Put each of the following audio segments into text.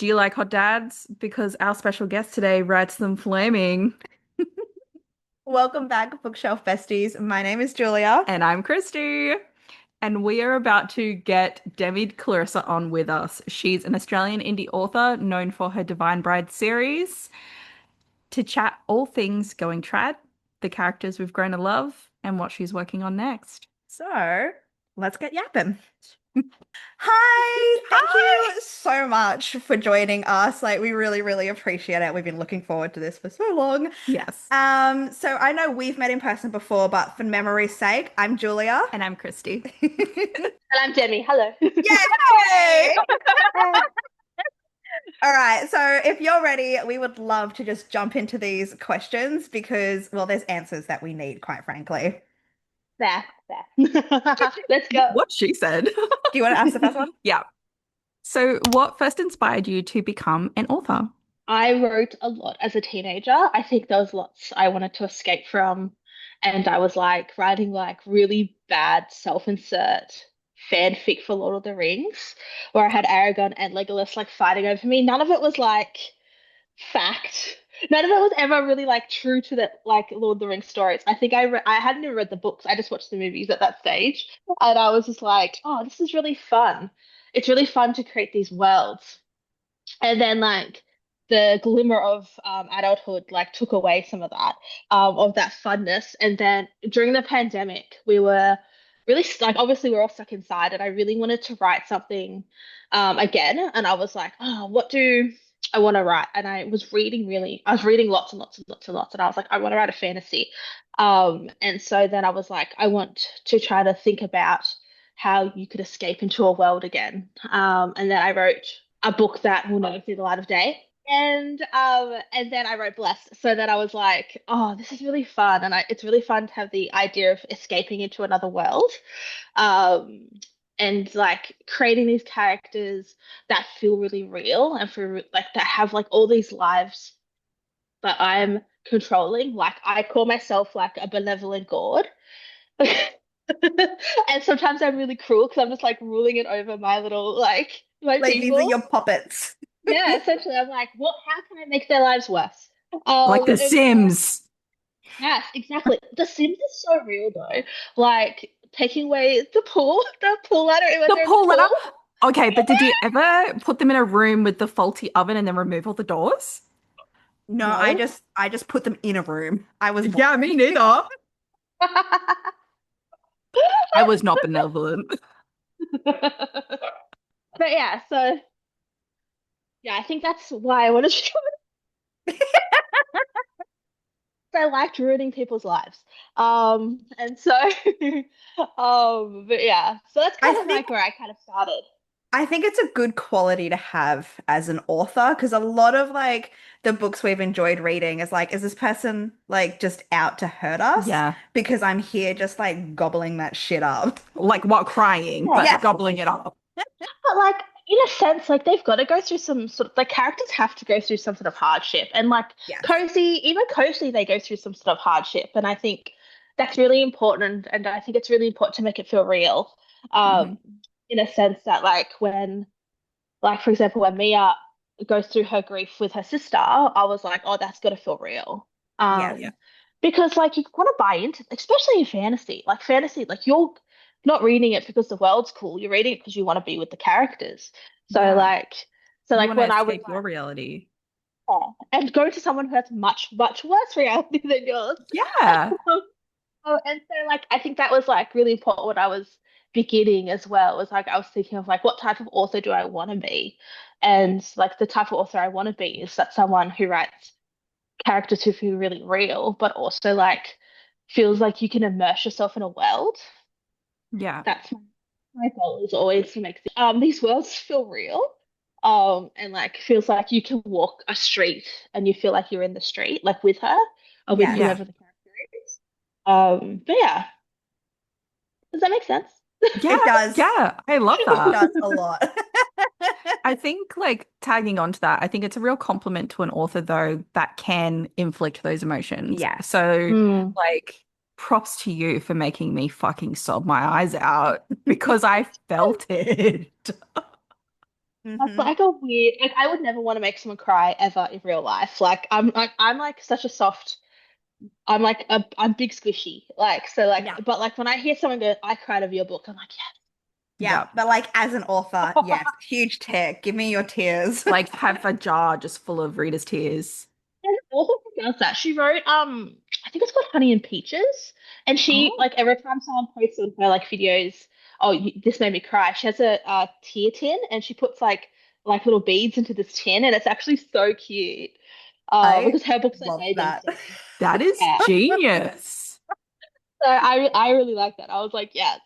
Do you like hot dads? Because our special guest today writes them flaming. Welcome back, Bookshelf Besties. My name is Julia. And I'm Christy. And we are about to get Demi Clorissa on with us. She's an Australian indie author known for her Divine Bride series to chat all things going trad, the characters we've grown to love, and what she's working on next. So, let's get yapping. Hi, thank Hi! you so much for joining us. Like, we really, really appreciate it. We've been looking forward to this for so long. Yes. So I know we've met in person before, but for memory's sake, I'm Julia. And I'm Christy. And I'm Demi. Hello. Yay! All right, so if you're ready, we would love to just jump into these questions because, well, there's answers that we need, quite frankly. There, there. Let's go. What she said. Do you want to ask the first one? Yeah. So, what first inspired you to become an author? I wrote a lot as a teenager. I think there was lots I wanted to escape from. And I was like writing like really bad self-insert fanfic for Lord of the Rings, where I had Aragorn and Legolas like fighting over me. None of it was like fact. None of it was ever really like true to the like Lord of the Rings stories. I think I hadn't even read the books. I just watched the movies at that stage, and I was just like, oh, this is really fun. It's really fun to create these worlds. And then like the glimmer of adulthood like took away some of that funness. And then during the pandemic, we were really stuck. Obviously, we're all stuck inside, and I really wanted to write something again. And I was like, oh, what do I want to write? And I was reading lots and lots and lots and lots, and I was like, I want to write a fantasy. And so then I was like, I want to try to think about how you could escape into a world again. And then I wrote a book that will never see the light of day. And then I wrote Blessed. So then I was like, oh, this is really fun. And it's really fun to have the idea of escaping into another world. Um, and like creating these characters that feel really real and for like that have like all these lives that I'm controlling. Like I call myself like a benevolent god. And sometimes I'm really cruel because I'm just like ruling it over my little like my Like, these are people. your puppets. Yeah, essentially, I'm like, what? How can I make their lives worse? Like The And Sims. yes, exactly. The Sims is so real though. Like taking away the pool ladder when The they're in the pool litter. pool. Okay, but did you ever put them in a room with the faulty oven and then remove all the doors? No, I No. just I just put them in a room. I was Yeah, me neither. I was not benevolent. But yeah, so yeah, I think that's why I wanted to. I liked ruining people's lives. And so, but yeah, so that's I kind of think like where I kind of started. I think it's a good quality to have as an author because a lot of like the books we've enjoyed reading is like, is this person like just out to hurt us? Yeah. Because I'm here just like gobbling that shit up. Like what crying, Yeah. but Yeah. gobbling it up. But like in a sense, like they've got to go through some sort of like characters have to go through some sort of hardship. And like Yes. Cozy, they go through some sort of hardship. And I think that's really important. And I think it's really important to make it feel real. Hmm. Um, in a sense that like when like for example, when Mia goes through her grief with her sister, I was like, oh, that's gotta feel real. Yes. Yeah. Because like you want to buy into, especially in fantasy, like you're not reading it because the world's cool. You're reading it because you want to be with the characters. So Yeah. like, so You like want to when I was escape your like, reality. oh, and go to someone who has much, much worse reality than yours. Yeah. Oh, and so like I think that was like really important when I was beginning as well. Was like I was thinking of like what type of author do I want to be? And like the type of author I want to be is that someone who writes characters who feel really real, but also like feels like you can immerse yourself in a world. Yeah. That's my goal is always to make these worlds feel real. And like feels like you can walk a street and you feel like you're in the street, like with her or with Yes. Yeah. whoever the character is. But yeah, does that make sense? Yeah. It does. Yeah. I love It that. does a lot. I think like tagging on to that, I think it's a real compliment to an author though that can inflict those emotions. Yes. So Mm. like props to you for making me fucking sob my eyes out because I felt it. That's Hmm. like a weird, like I would never want to make someone cry ever in real life. I'm like such a soft, I'm big squishy. Like so like Yeah. but like when I hear someone go, I cried over your book, I'm like, Yeah. Yeah. But like as an author, yes. yes, huge tear. Give me your tears. Like have a jar just full of Rita's tears. And also who does that? She wrote I think it's called Honey and Peaches. And she Oh, like every time someone posts on her like videos, oh this made me cry. She has a tear tin and she puts like little beads into this tin and it's actually so cute. I Because her books are love amazing. that. So that is yeah. genius. So I really like that. I was like, yeah.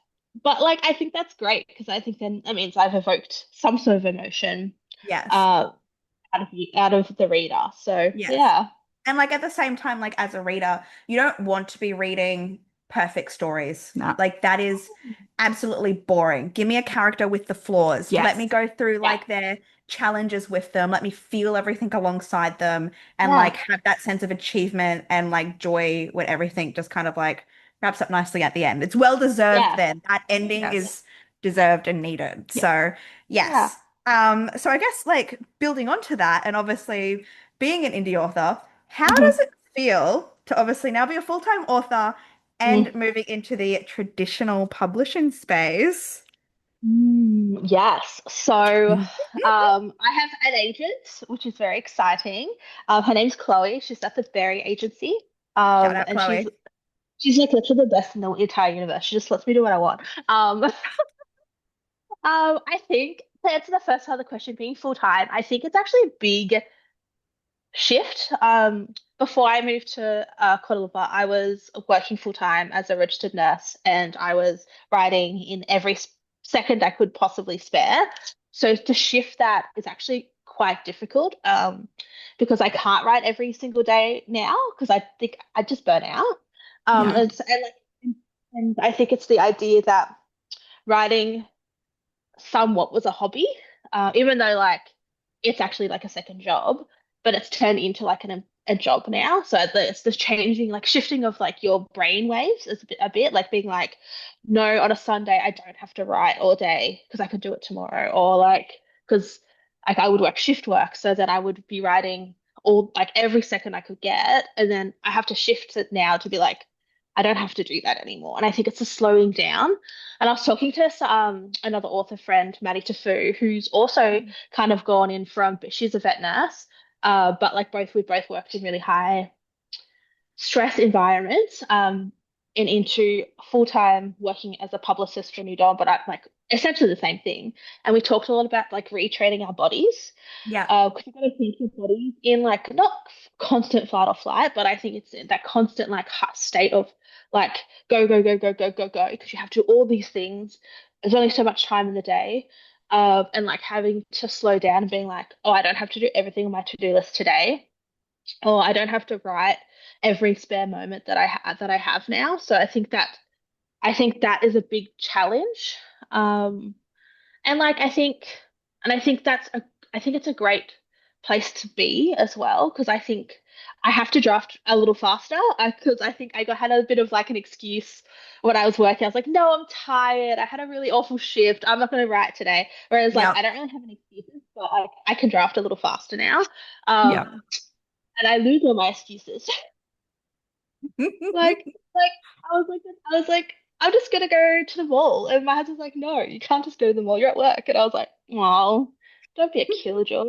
But like I think that's great because I think then that means I've evoked some sort of emotion Yes. uh out of the reader. So Yes. yeah. And like at the same time, like as a reader, you don't want to be reading perfect stories. No. Like that is absolutely boring. Give me a character with the flaws. Let me Yes. go through Yeah. like their challenges with them. Let me feel everything alongside them and Yeah. like have that sense of achievement and like joy when everything just kind of like wraps up nicely at the end. It's well deserved Yeah. then. That ending Yes. is deserved and needed. Yeah. So, Yeah. yes. So I guess like building onto that and obviously being an indie author, how does Hmm. it feel to obviously now be a full-time author and moving into the traditional publishing space? Yes. So, I have an agent, which is very exciting. Her name's Chloe. She's at the Berry Agency. Shout out, And she's Chloe. she's like literally the best in the entire universe. She just lets me do what I want. I think to answer the first part of the question, being full time, I think it's actually a big shift. Before I moved to Kuala Lumpur, I was working full time as a registered nurse, and I was writing in every second I could possibly spare. So to shift that is actually quite difficult, because I can't write every single day now because I think I just burn out. Yeah. And I think it's the idea that writing somewhat was a hobby, even though like it's actually like a second job, but it's turned into like a job now. So it's this changing, like shifting of like your brain waves is a bit like being like, no, on a Sunday I don't have to write all day because I could do it tomorrow, or like because like I would work shift work, so that I would be writing all like every second I could get, and then I have to shift it now to be like, I don't have to do that anymore. And I think it's a slowing down. And I was talking to another author friend, Maddie Tafu, who's also kind of gone in from, she's a vet nurse, but like we both worked in really high stress environments, and into full-time working as a publicist for New Dawn, but I like essentially the same thing. And we talked a lot about like retraining our bodies. Yeah. Because you've got to think your body's in like not constant fight or flight, but I think it's in that constant like state of like go, go, go, go, go, go, go, because you have to do all these things. There's only so much time in the day. And like having to slow down and being like, oh, I don't have to do everything on my to-do list today. Or I don't have to write every spare moment that I have now. So I think that is a big challenge. Um, and like I think I think it's a great place to be as well because I think I have to draft a little faster because I think had a bit of like an excuse when I was working. I was like, no, I'm tired. I had a really awful shift. I'm not going to write today. Whereas like Yeah. I don't really have any excuses, but like I can draft a little faster now. Yeah. And I lose all my excuses. Like, like I was like, I'm just gonna go to the mall, and my husband's like, no, you can't just go to the mall. You're at work, and I was like, well, don't be a killjoy.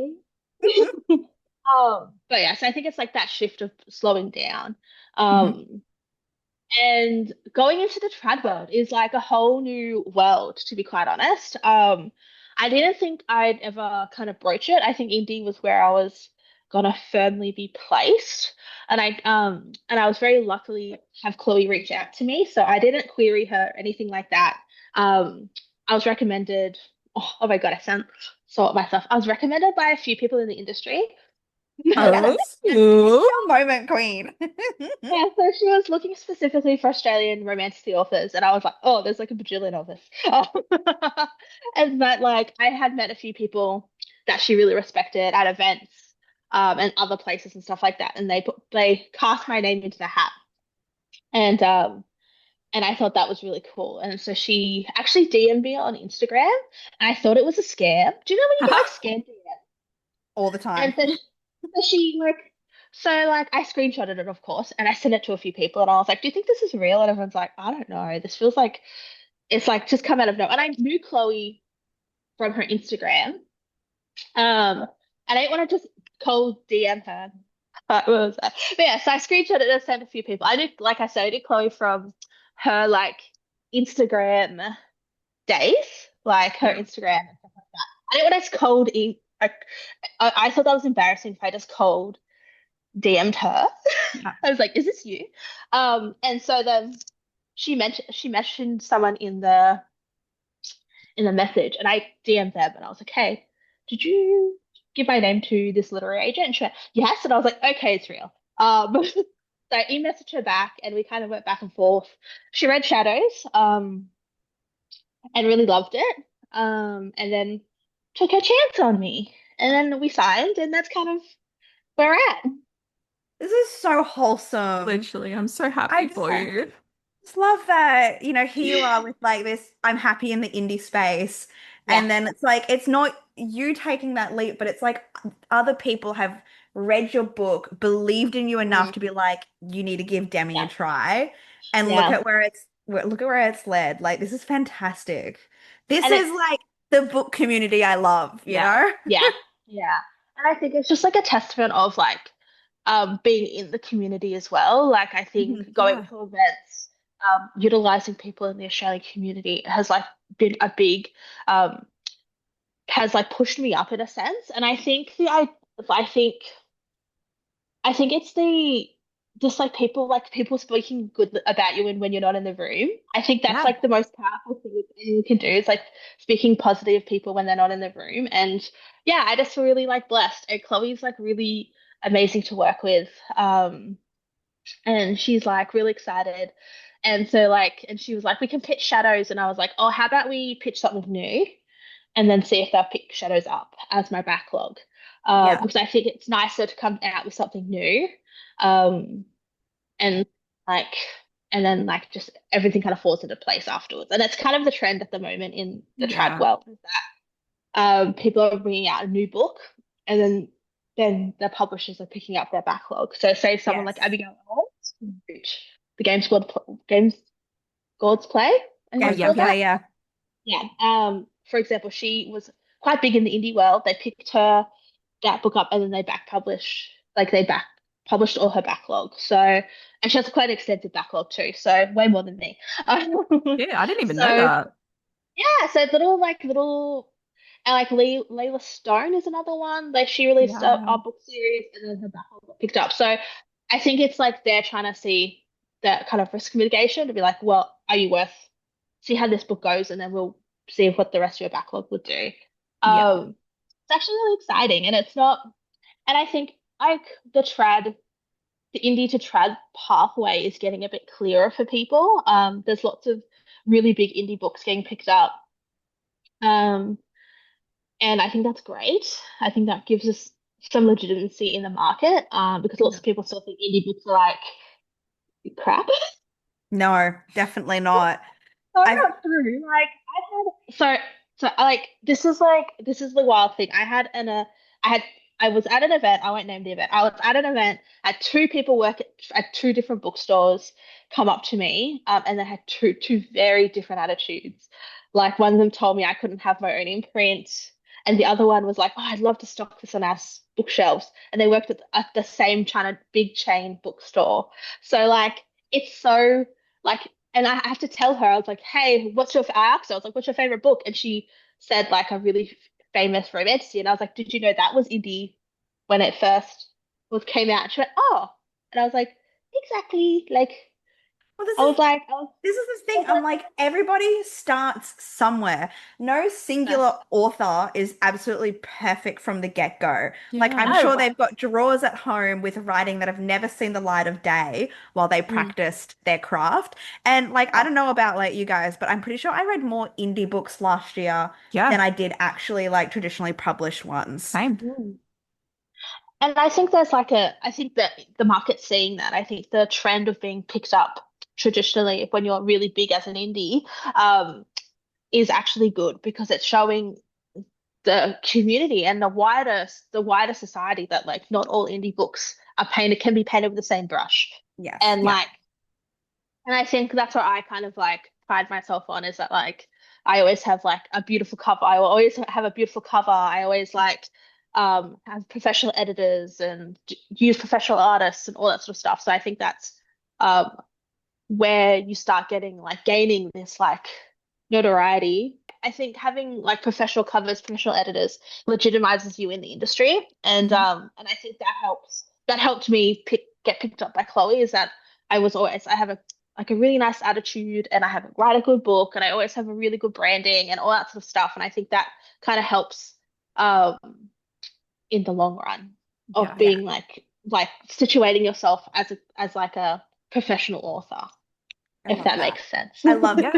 But yeah, so I think it's like that shift of slowing down. Mhm. Um, and going into the trad world is like a whole new world, to be quite honest. I didn't think I'd ever kind of broach it. I think indie was where I was gonna firmly be placed. And I was very luckily have Chloe reach out to me. So I didn't query her or anything like that. I was recommended, oh my God, I sound so myself. I was recommended by a few people in the industry. Yes. Yes. It's Oh. your moment, queen. Yeah, so she was looking specifically for Australian romantic authors, and I was like, oh, there's like a bajillion of us. And but like I had met a few people that she really respected at events, and other places and stuff like that, and they cast my name into the hat. And And I thought that was really cool. And so she actually DM'd me on Instagram, and I thought it was a scam. Do you know when you get like scam DM? All the time. And so she like, so like I screenshotted it, of course, and I sent it to a few people, and I was like, "Do you think this is real?" And everyone's like, "I don't know. This feels like it's like just come out of nowhere." And I knew Chloe from her Instagram, and I didn't want to just cold DM her. What was that? But yeah, so I screenshotted it and sent a few people. I did, like I said, I did Chloe from her like Instagram days, like her Yeah. Instagram and stuff like that. I didn't want to just cold e like I thought that was embarrassing if I just cold DM'd her. Yeah. I was like, "Is this you?" And so then she mentioned someone in the message, and I DM'd them, and I was like, "Hey, did you give my name to this literary agent?" And she went, "Yes," and I was like, "Okay, it's real." So I e-messaged her back, and we kind of went back and forth. She read Shadows, and really loved it, and then took her chance on me, and then we signed, and that's kind of where we're at. This is so wholesome. Literally, I'm so I happy just for you. just love that, here you are with like this, I'm happy in the indie space. Yeah. And then it's like, it's not you taking that leap, but it's like other people have read your book, believed in you enough Mm, to be like, you need to give Demi a yeah. try. And look Yeah. at where look at where it's led. Like, this is fantastic. This And is it's like the book community I love, you Yeah. know? Yeah, yeah. And I think it's just like a testament of like being in the community as well. Like I Mhm. think going Yeah. to events, utilizing people in the Australian community has like been a big um has like pushed me up in a sense. And I think it's the just like people speaking good about you when you're not in the room. I think that's Yeah. like the most powerful thing anyone can do is like speaking positive of people when they're not in the room. And yeah, I just feel really like blessed. And Chloe's like really amazing to work with. And she's like really excited. And so like, and she was like, we can pitch shadows. And I was like, oh, how about we pitch something new and then see if they'll pick shadows up as my backlog. Yeah. Because I think it's nicer to come out with something new. Um, and like, and then like just everything kind of falls into place afterwards. And it's kind of the trend at the moment in the trad Yeah. world is that people are bringing out a new book and then the publishers are picking up their backlog. So say someone like Yes. Abigail Owens, which the Games Gods Play, I think Oh, it's Games yeah. called World that. Play, yeah. Yeah. For example, she was quite big in the indie world. They picked her that book up and then they back published all her backlog. So and she has quite an extensive backlog too. So way more than me. Yeah, I didn't even know So that. yeah, so little and like Layla Stone is another one. Like she released a Yeah. book series and then her backlog got picked up. So I think it's like they're trying to see that kind of risk mitigation to be like, well, are you worth see how this book goes and then we'll see what the rest of your backlog would do. Yeah. It's actually really exciting and it's not and I think like the indie to trad pathway is getting a bit clearer for people. There's lots of really big indie books getting picked up. Um, and I think that's great. I think that gives us some legitimacy in the market, because lots Yeah. of people still think indie books are like crap. No, definitely not. So I've not true. Like I've had so this is the wild thing. I had I was at an event. I won't name the event. I was at an event. Had two people work at two different bookstores come up to me, and they had two very different attitudes. Like one of them told me I couldn't have my own imprint, and the other one was like, "Oh, I'd love to stock this on our bookshelves." And they worked at the same kind of big chain bookstore. So like it's so like and I have to tell her, I was like, hey, I asked her, I was like, what's your favorite book? And she said like a really famous romance. And I was like, did you know that was indie when it first came out? And she went, oh. And I was like, exactly. Like, well, I was like, this is the I thing. was I'm like, like, everybody starts somewhere. No no, singular author is absolutely perfect from the get-go. Like, I'm Yeah. sure no. they've got drawers at home with writing that have never seen the light of day while they Mm, practiced their craft. And like, I yeah. don't know about like you guys, but I'm pretty sure I read more indie books last year than Yeah. I did actually like traditionally published ones. Same. Mm. And I think I think that the market's seeing that. I think the trend of being picked up traditionally when you're really big as an indie, um, is actually good because it's showing the community and the wider society that like not all indie books are painted can be painted with the same brush. Yes. And Yeah. like and I think that's what I kind of like pride myself on is that like I always have like a beautiful cover. I will always have a beautiful cover. I always like have professional editors and use professional artists and all that sort of stuff. So I think that's um where you start getting like gaining this like notoriety. I think having like professional covers, professional editors legitimizes you in the industry, Mhm. and I think that helps. That helped me get picked up by Chloe. Is that I have a like a really nice attitude, and I have write a good book, and I always have a really good branding and all that sort of stuff. And I think that kind of helps um in the long run of Yeah. Yeah. being like situating yourself as like a professional author, I if love that that. makes sense. Yeah.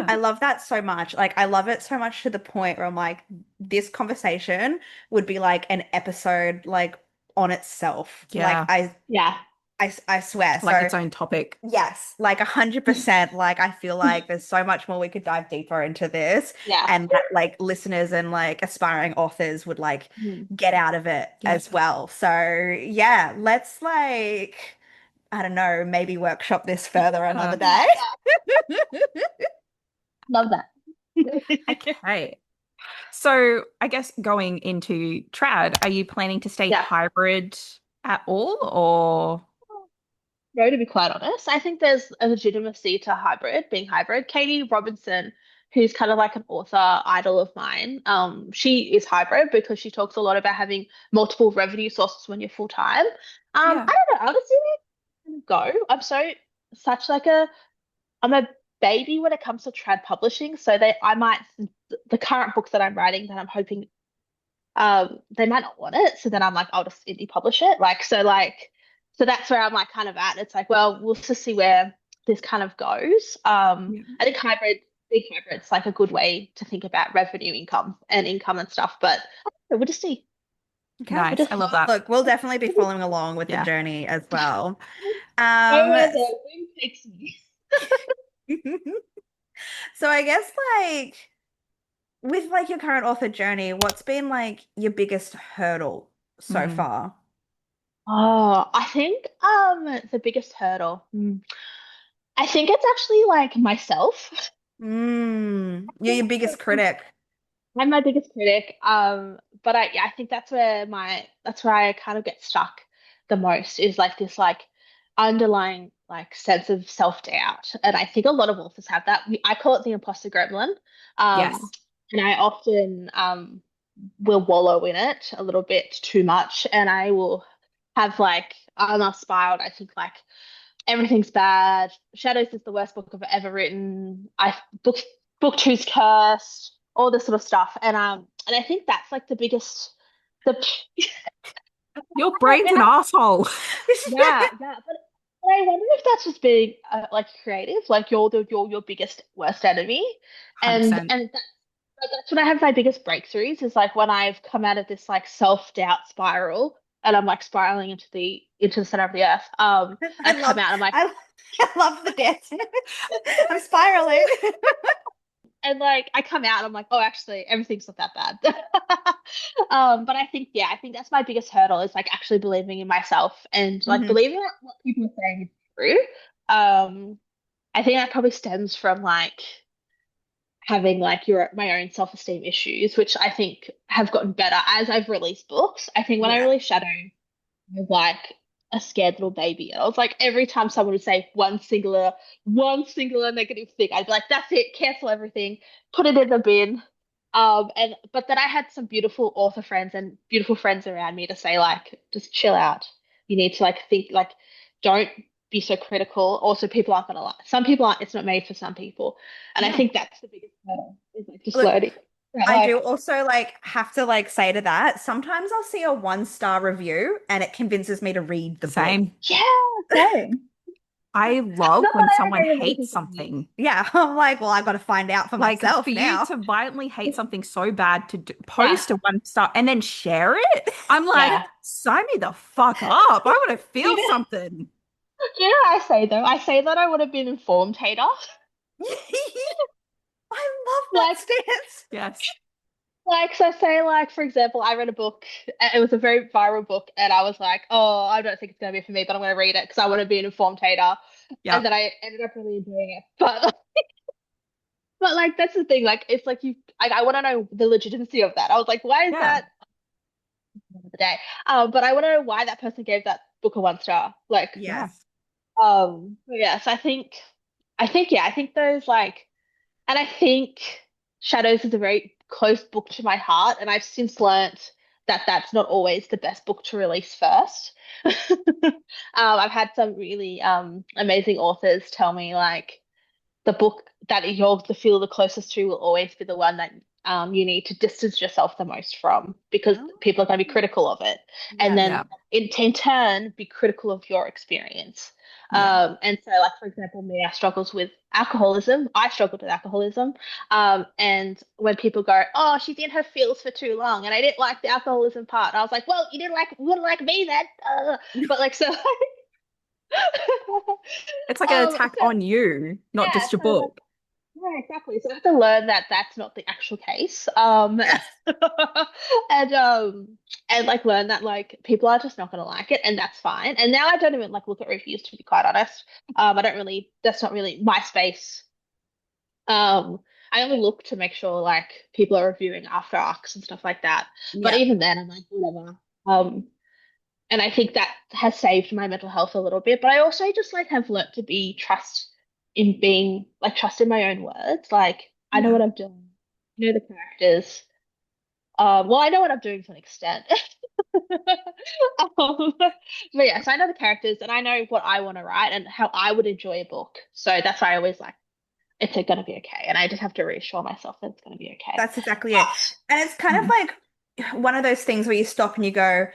I love that so much. Like I love it so much to the point where I'm like, this conversation would be like an episode like on itself. Like Yeah. Yeah. I swear. Like So its own topic. yes, like 100%. Like I feel like there's so much more we could dive deeper into this Yeah. and that like listeners and like aspiring authors would like Mm. get out of it Yeah. as well. So yeah, let's like I don't know, maybe workshop this further another Yeah. day. Love that. Okay. So I guess going into trad, are you planning to stay Yeah. hybrid at all or No, to be quite honest, I think there's a legitimacy to being hybrid. Katie Robinson, who's kind of like an author idol of mine, she is hybrid because she talks a lot about having multiple revenue sources when you're full time. yeah. I don't know. I'll just see where it go. Such like I'm a baby when it comes to trad publishing, so I might the current books that I'm writing that I'm hoping they might not want it, so then I'm like I'll just indie publish it. So that's where I'm like kind of at. It's like, well, we'll just see where this kind of goes. Yeah. I think big hybrid's like a good way to think about revenue income and stuff, but we'll just see. Okay. We'll Nice. just I love Well, that. look, we'll definitely be following along with the Yeah. journey as well. go Um, where the wind takes me. so I guess like with like your current author journey, what's been like your biggest hurdle so Mm. far? Oh, I think the biggest hurdle. I think it's actually like myself. You're your biggest critic. I'm my biggest critic. But yeah, I think that's where I kind of get stuck the most is like this like underlying like sense of self-doubt. And I think a lot of authors have that. I call it the imposter gremlin. Um, Yes. and I often will wallow in it a little bit too much, and I will have like I'm a spiraled. I think like everything's bad. Shadows is the worst book I've ever written. I book book two's cursed. All this sort of stuff, and I think that's like the biggest. The Your brain's an asshole. yeah, but I wonder if that's just being like creative, like you're your biggest worst enemy, and 100%. that's when I have my biggest breakthroughs is like when I've come out of this like self-doubt spiral and I'm like spiraling into the center of the earth. I I come love out, I'm like, I, I love the dance. I'm spiraling. and like I come out and I'm like, oh, actually, everything's not that bad. But I think, yeah, I think that's my biggest hurdle is like actually believing in myself and like hmm believing that what people are saying is true. Um, I think that probably stems from like having like my own self-esteem issues, which I think have gotten better as I've released books. I think when I Yeah. released Shadow, I was like a scared little baby. And I was like, every time someone would say one singular negative thing, I'd be like, that's it, cancel everything, put it in the bin. But then I had some beautiful author friends and beautiful friends around me to say, like, just chill out. You need to like think like don't be so critical. Also, people aren't gonna like some people aren't, it's not made for some people. And I Yeah. think that's the biggest hurdle, is like just Look, learning. I Like, do also like have to like say to that, sometimes I'll see a 1-star review and it convinces me to read the book. Same. yeah, same. I love Not when that I someone agree with hates everything from you. something. Yeah, I'm like, well, I've got to find out for Like for myself you now. to violently hate something so bad to Yeah, post a 1 star and then share it, I'm like, yeah. sign me the fuck up. I want to feel something. Do you know what I say though? I say that I would have been informed hater. I love that Like, stance. Yes. so say, like, for example, I read a book, it was a very viral book, and I was like, oh, I don't think it's going to be for me, but I'm going to read it because I want to be an informed hater. And Yep. then I ended up really enjoying it. But like, that's the thing. Like, it's like I want to know the legitimacy of that. I was like, why is Yeah. that the day? But I want to know why that person gave that book a 1 star. Like, Yeah. Yes. yeah, so yeah, I think those like, and I think Shadows is a very close book to my heart, and I've since learnt that that's not always the best book to release first. I've had some really amazing authors tell me like the book that you're the feel the closest to will always be the one that you need to distance yourself the most from because Oh, people are going to be critical of it, and yes. then Yeah. in turn be critical of your experience. Yeah. And so, like for example, me, I struggles with alcoholism. I struggled with alcoholism, and when people go, "Oh, she's in her feels for too long," and I didn't like the alcoholism part, I was like, "Well, you wouldn't like me then." But like so, It's like an attack so on you, not yeah, just your so like. book. Yeah, exactly. So I have to learn that that's not the actual case. Yes. And and like learn that like people are just not gonna like it and that's fine. And now I don't even like look at reviews to be quite honest. I don't really that's not really my space. Um I only look to make sure like people are reviewing after arcs and stuff like that. But Yeah. even then I'm like whatever. And I think that has saved my mental health a little bit. But I also just like have learnt to be trust in being like trust in my own words. Like I know Yeah. what I'm doing. I know the characters. Well, I know what I'm doing to an extent. But yes, I know the characters and I know what I want to write and how I would enjoy a book. So that's why I always like it's going to be okay. And I just have to reassure myself that it's going to be okay. That's exactly it. And it's kind of Mhm. like one of those things where you stop and you go,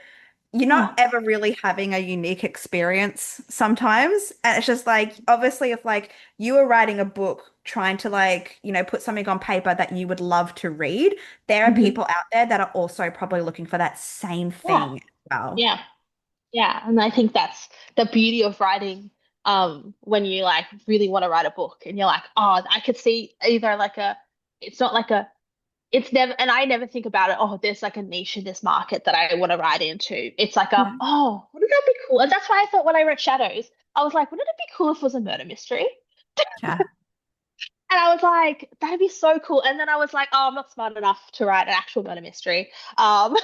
you're not Mm, ever really having a unique experience sometimes. And it's just like, obviously, if like you were writing a book trying to like, put something on paper that you would love to read, there are mhm. people out there that are also probably looking for that same Yeah. thing as well. Yeah. Yeah, and I think that's the beauty of writing. When you like really want to write a book and you're like, oh, I could see either like it's not like it's never, and I never think about it. Oh, there's like a niche in this market that I want to write into. It's like Yeah. oh, wouldn't that be cool? And that's why I thought when I wrote Shadows, I was like, wouldn't it be cool if it was a murder mystery? Yeah. And I was like, that'd be so cool. And then I was like, oh, I'm not smart enough to write an actual murder mystery. Um,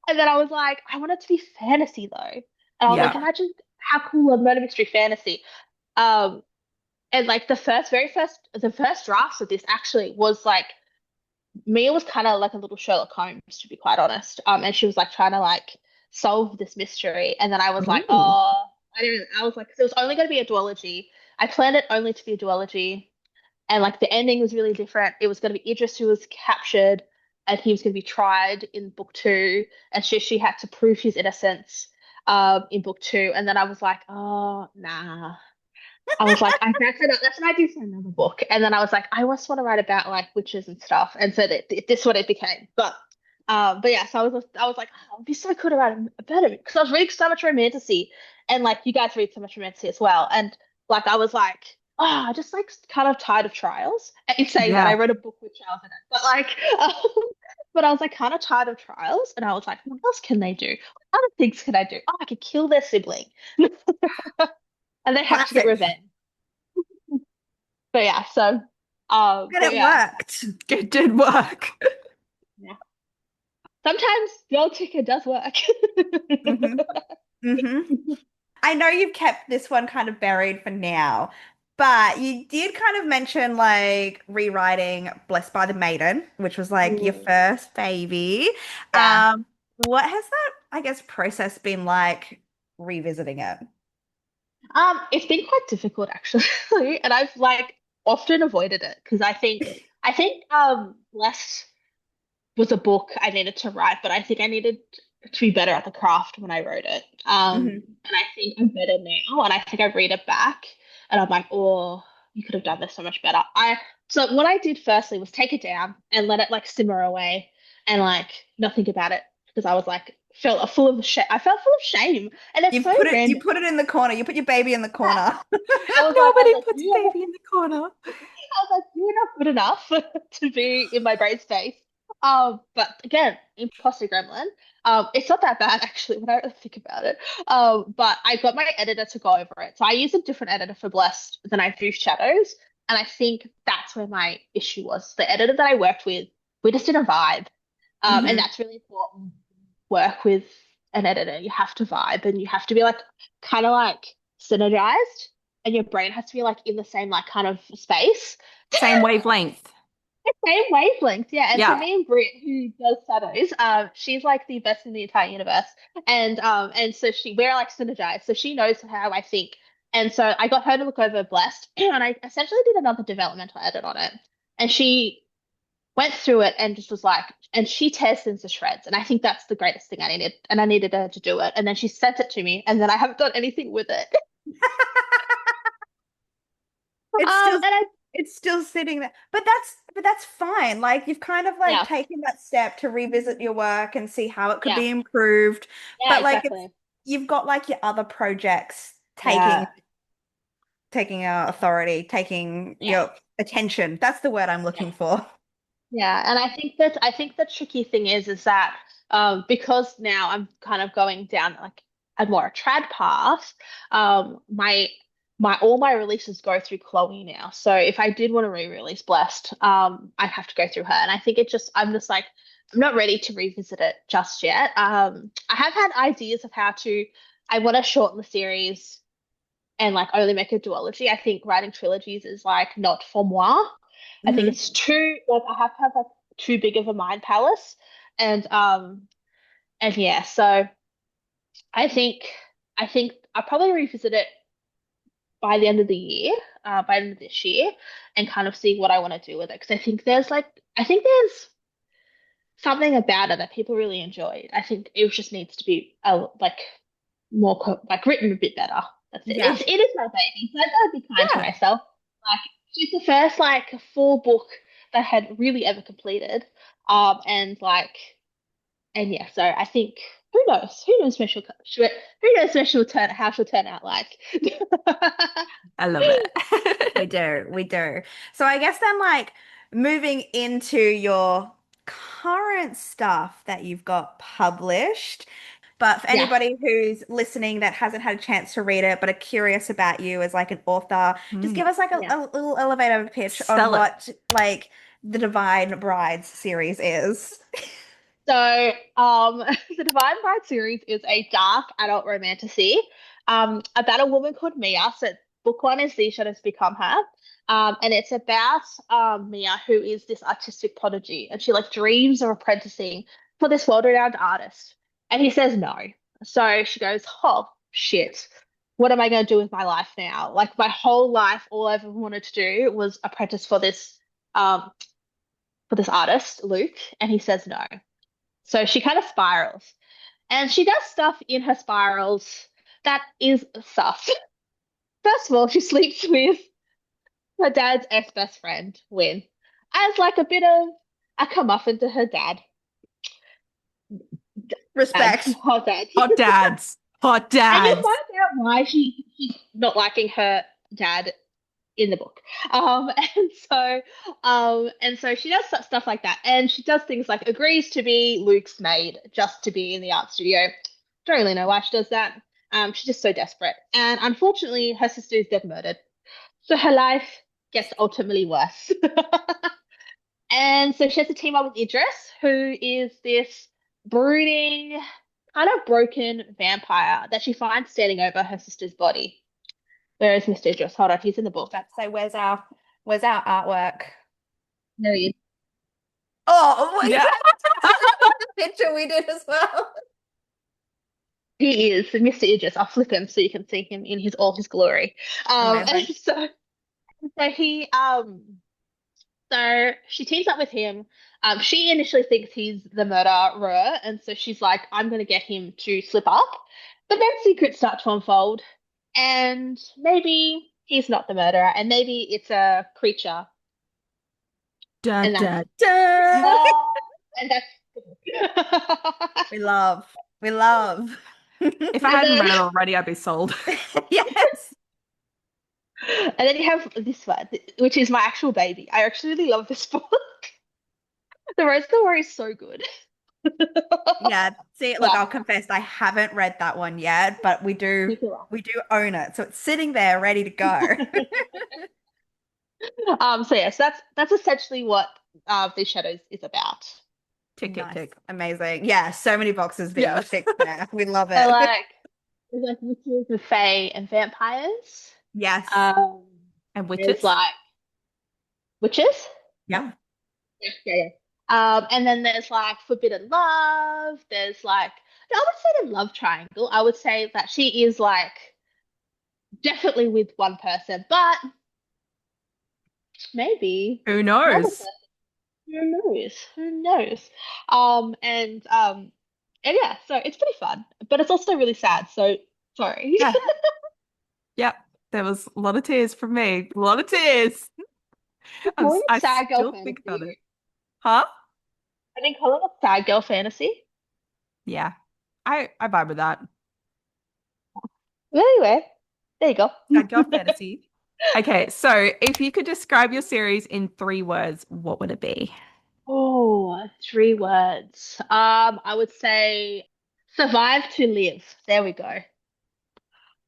And then I was like, I want it to be fantasy though. And I was like, Yeah. imagine how cool a murder mystery fantasy. Um, and like the first drafts of this actually was like Mia was kind of like a little Sherlock Holmes, to be quite honest. And she was like trying to like solve this mystery. And then I was like, Ooh. oh, I didn't. I was like, 'cause it was only going to be a duology. I planned it only to be a duology and like the ending was really different. It was going to be Idris who was captured, and he was going to be tried in book two, and she had to prove his innocence in book two. And then I was like, oh nah. I was like, that's what I do for another book. And then I was like, I just want to write about like witches and stuff, and so this is what it became. But yeah, so I was like, oh, it'd be so cool to write a better because I was reading so much romantasy, and like you guys read so much romantasy as well, and like I was like, oh, I just like kind of tired of trials. And in saying that, I Yeah. wrote a book with trials in it, but like, but I was like kind of tired of trials, and I was like, what else can they do? What other things can I do? Oh, I could kill their sibling, and they have to get Classic. revenge. But yeah, so, And but it yeah, worked. It did work. yeah. Sometimes the old ticket does work. Hmm. Hmm. I know you've kept this one kind of buried for now, but you did kind of mention like rewriting Blessed by the Maiden, which was like your Mm, first baby. yeah. What has that, I guess, process been like revisiting it? It's been quite difficult actually, and I've like often avoided it because I think less was a book I needed to write, but I think I needed to be better at the craft when I wrote it. Hmm. And I think I'm better now, and I think I read it back, and I'm like, oh, you could have done this so much better. I so what I did firstly was take it down and let it like simmer away and like not think about it because I was like felt full of shame. I felt full of shame, and it's so You random. put it in the corner. You put your baby in the corner. I was Nobody like, puts you baby in the corner. I was like, you're not good enough to be in my brain space. But again, imposter gremlin. It's not that bad actually when I really think about it. But I got my editor to go over it. So I use a different editor for Blessed than I do Shadows. And I think that's where my issue was. The editor that I worked with, we just didn't vibe. And Hmm. that's really important. Work with an editor. You have to vibe and you have to be like kind of like synergized and your brain has to be like in the same like kind of space. Same wavelength. Same wavelength, yeah. And so Yeah. me and Britt, who does shadows, she's like the best in the entire universe. And so we're like synergized. So she knows how I think. And so I got her to look over Blessed, and I essentially did another developmental edit on it. And she went through it and just was like, and she tears things to shreds. And I think that's the greatest thing I needed. And I needed her to do it. And then she sent it to me, and then I haven't done anything with it. It's still And I, it's still sitting there. But that's fine. Like you've kind of like yeah, taken that step to revisit your work and see how it could yeah, be improved. yeah, But like it's exactly. you've got like your other projects Yeah, taking authority, taking yeah. your attention. That's the word I'm Yeah. looking for. Yeah, and I think the tricky thing is that because now I'm kind of going down like a more a trad path, my all my releases go through Chloe now. So if I did want to re-release Blessed, I'd have to go through her. And I think I'm just like I'm not ready to revisit it just yet. I have had ideas of how to I want to shorten the series and like only make a duology. I think writing trilogies is like not for moi. I think Hmm. it's too like I have to have like too big of a mind palace. And yeah, so I think I think I'll probably revisit it by the end of the year, by the end of this year, and kind of see what I want to do with it. Because I think there's something about it that people really enjoyed. I think it just needs to be like like written a bit better. That's it. Yeah. It is my baby, so I gotta be kind to Yeah. myself. Like she's the first like full book that I had really ever completed. And like and yeah, so I think who knows? Who knows where she'll turn how she'll turn out like. I love it. We do. We do. So I guess then like moving into your current stuff that you've got published. But for Yeah, anybody who's listening that hasn't had a chance to read it but are curious about you as like an author, just Hmm. give us like yeah. a little elevator pitch on Sell it. what like the Divine Brides series is. So, the Divine Bride series is a dark adult romantasy about a woman called Mia. So, book one is These Shadows Become Her. And it's about Mia, who is this artistic prodigy, and she like dreams of apprenticing for this world-renowned artist. And he says no. So she goes, "Oh shit, what am I going to do with my life now? Like my whole life, all I ever wanted to do was apprentice um for this artist, Luke." And he says no. So she kind of spirals. And she does stuff in her spirals that is sus. First of all, she sleeps with her dad's ex-best friend, Win, as like a bit of a comeuppance to her dad, Respect. her dad. Hot dads. Hot And you'll dads. find out why she's not liking her dad in the book. And so she does stuff like that. And she does things like agrees to be Luke's maid just to be in the art studio. Don't really know why she does that. She's just so desperate. And unfortunately, her sister is dead murdered. So her life gets ultimately worse. And so she has to team up with Idris, who is this brooding, kind of broken vampire that she finds standing over her sister's body. Where is Mr. Idris? Hold on, he's in the book. About to say, where's our artwork? There he is. Oh, well, Yeah. the picture we did as well. He is Mr. Idris. I'll flip him so you can see him in his all his glory. And Amazing. so he so she teams up with him. She initially thinks he's the murderer, and so she's like, "I'm gonna get him to slip up." But then secrets start to unfold, and maybe he's not the murderer, and maybe it's a creature, Dun, and that's dun, dun. and that's We love. We love. If I And hadn't then read it already, I'd be sold. Yes. and then you have this one, which is my actual baby. I actually really love this book. The Rose of the War is so good. Yeah. See, look, Yeah, I'll confess I haven't read that one yet, but we do you can laugh. we do own it. So it's sitting there ready to go. So yes, that's essentially what The Shadows is about. Tick, tick, Nice. tick. Amazing. Yeah, so many boxes being Yeah. ticked there. We love So it. like there's like witches and fae and vampires. Yes. Um, And there's witches? like witches. Yeah. Yeah, yeah, yeah. And then there's like forbidden love. There's like no, I would say the love triangle. I would say that she is like definitely with one person, but maybe Who another knows? person. Who knows? Who knows? And yeah, so it's pretty fun, but it's also really sad. So sorry. Yeah. Yep. There was a lot of tears from me. A lot of tears. Calling it I sad girl still think fantasy. about it. Huh? I think calling it sad girl fantasy. Yeah. I vibe with that. Well, anyway, there you go. Sad girl fantasy. Okay, so if you could describe your series in 3 words, what would it be? Oh, 3 words. I would say survive to live. There we go.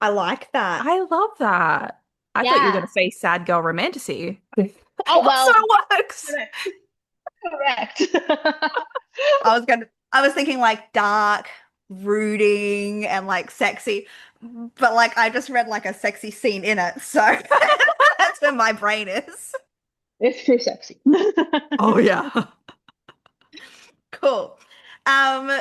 I like that. I love that. I thought you were going Yeah. to say sad girl romantasy. Oh Also well, works. correct. Correct. I was thinking like dark, brooding, and like sexy, but like I just read like a sexy scene in it, so that's where my brain is. It's too sexy. Oh yeah. Cool.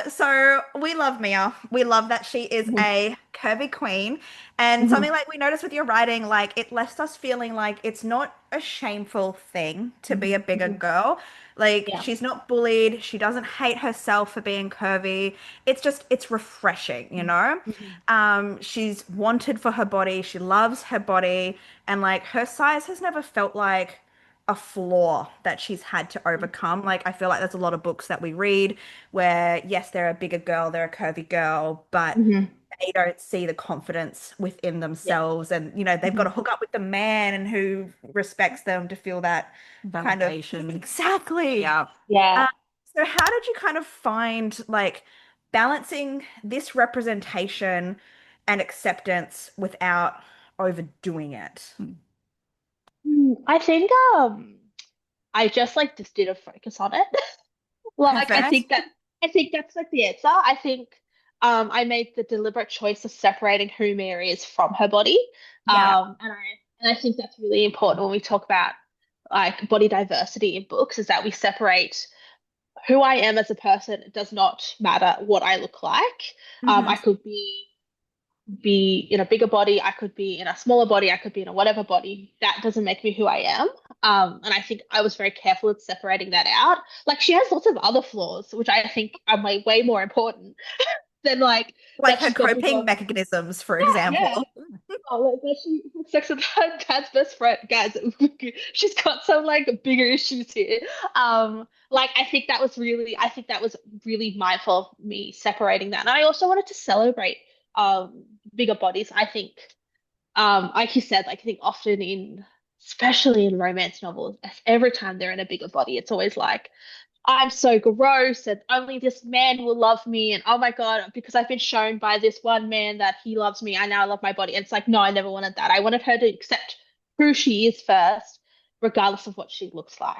So we love Mia. We love that she is a curvy queen. And something Mhm. like we noticed with your writing, like it left us feeling like it's not a shameful thing to be a Mhm. bigger Mhm. girl. Like Yeah. she's not bullied. She doesn't hate herself for being curvy. It's just, it's refreshing, you know? Mhm. She's wanted for her body. She loves her body. And like her size has never felt like a flaw that she's had to overcome. Like, I feel like there's a lot of books that we read where, yes, they're a bigger girl, they're a curvy girl, but Mhm. they don't see the confidence within Yeah. themselves. And, you know, they've got to Mhm. hook up with the man and who respects them to feel that kind of Validation. exactly. Yeah. Yeah. Um, so, how did you kind of find like balancing this representation and acceptance without overdoing it? I think I just like just didn't focus on it. Like Perfect. I think that's like the answer. I think I made the deliberate choice of separating who Mary is from her body. Yeah. And I think that's really important when we talk about like body diversity in books is that we separate who I am as a person. It does not matter what I look like. Hmm. I could be in a bigger body, I could be in a smaller body, I could be in a whatever body. That doesn't make me who I am. And I think I was very careful with separating that out. Like she has lots of other flaws, which I think are way more important than like Like that her she's got bigger. coping mechanisms, for Yeah, yeah. example. Oh, like that she had sex with her dad's best friend. Guys, she's got some like bigger issues here. Like I think that was really mindful of me separating that. And I also wanted to celebrate bigger bodies. I think like you said, like I think often especially in romance novels, every time they're in a bigger body, it's always like I'm so gross and only this man will love me. And oh my God, because I've been shown by this one man that he loves me, I now love my body. And it's like, no, I never wanted that. I wanted her to accept who she is first, regardless of what she looks like.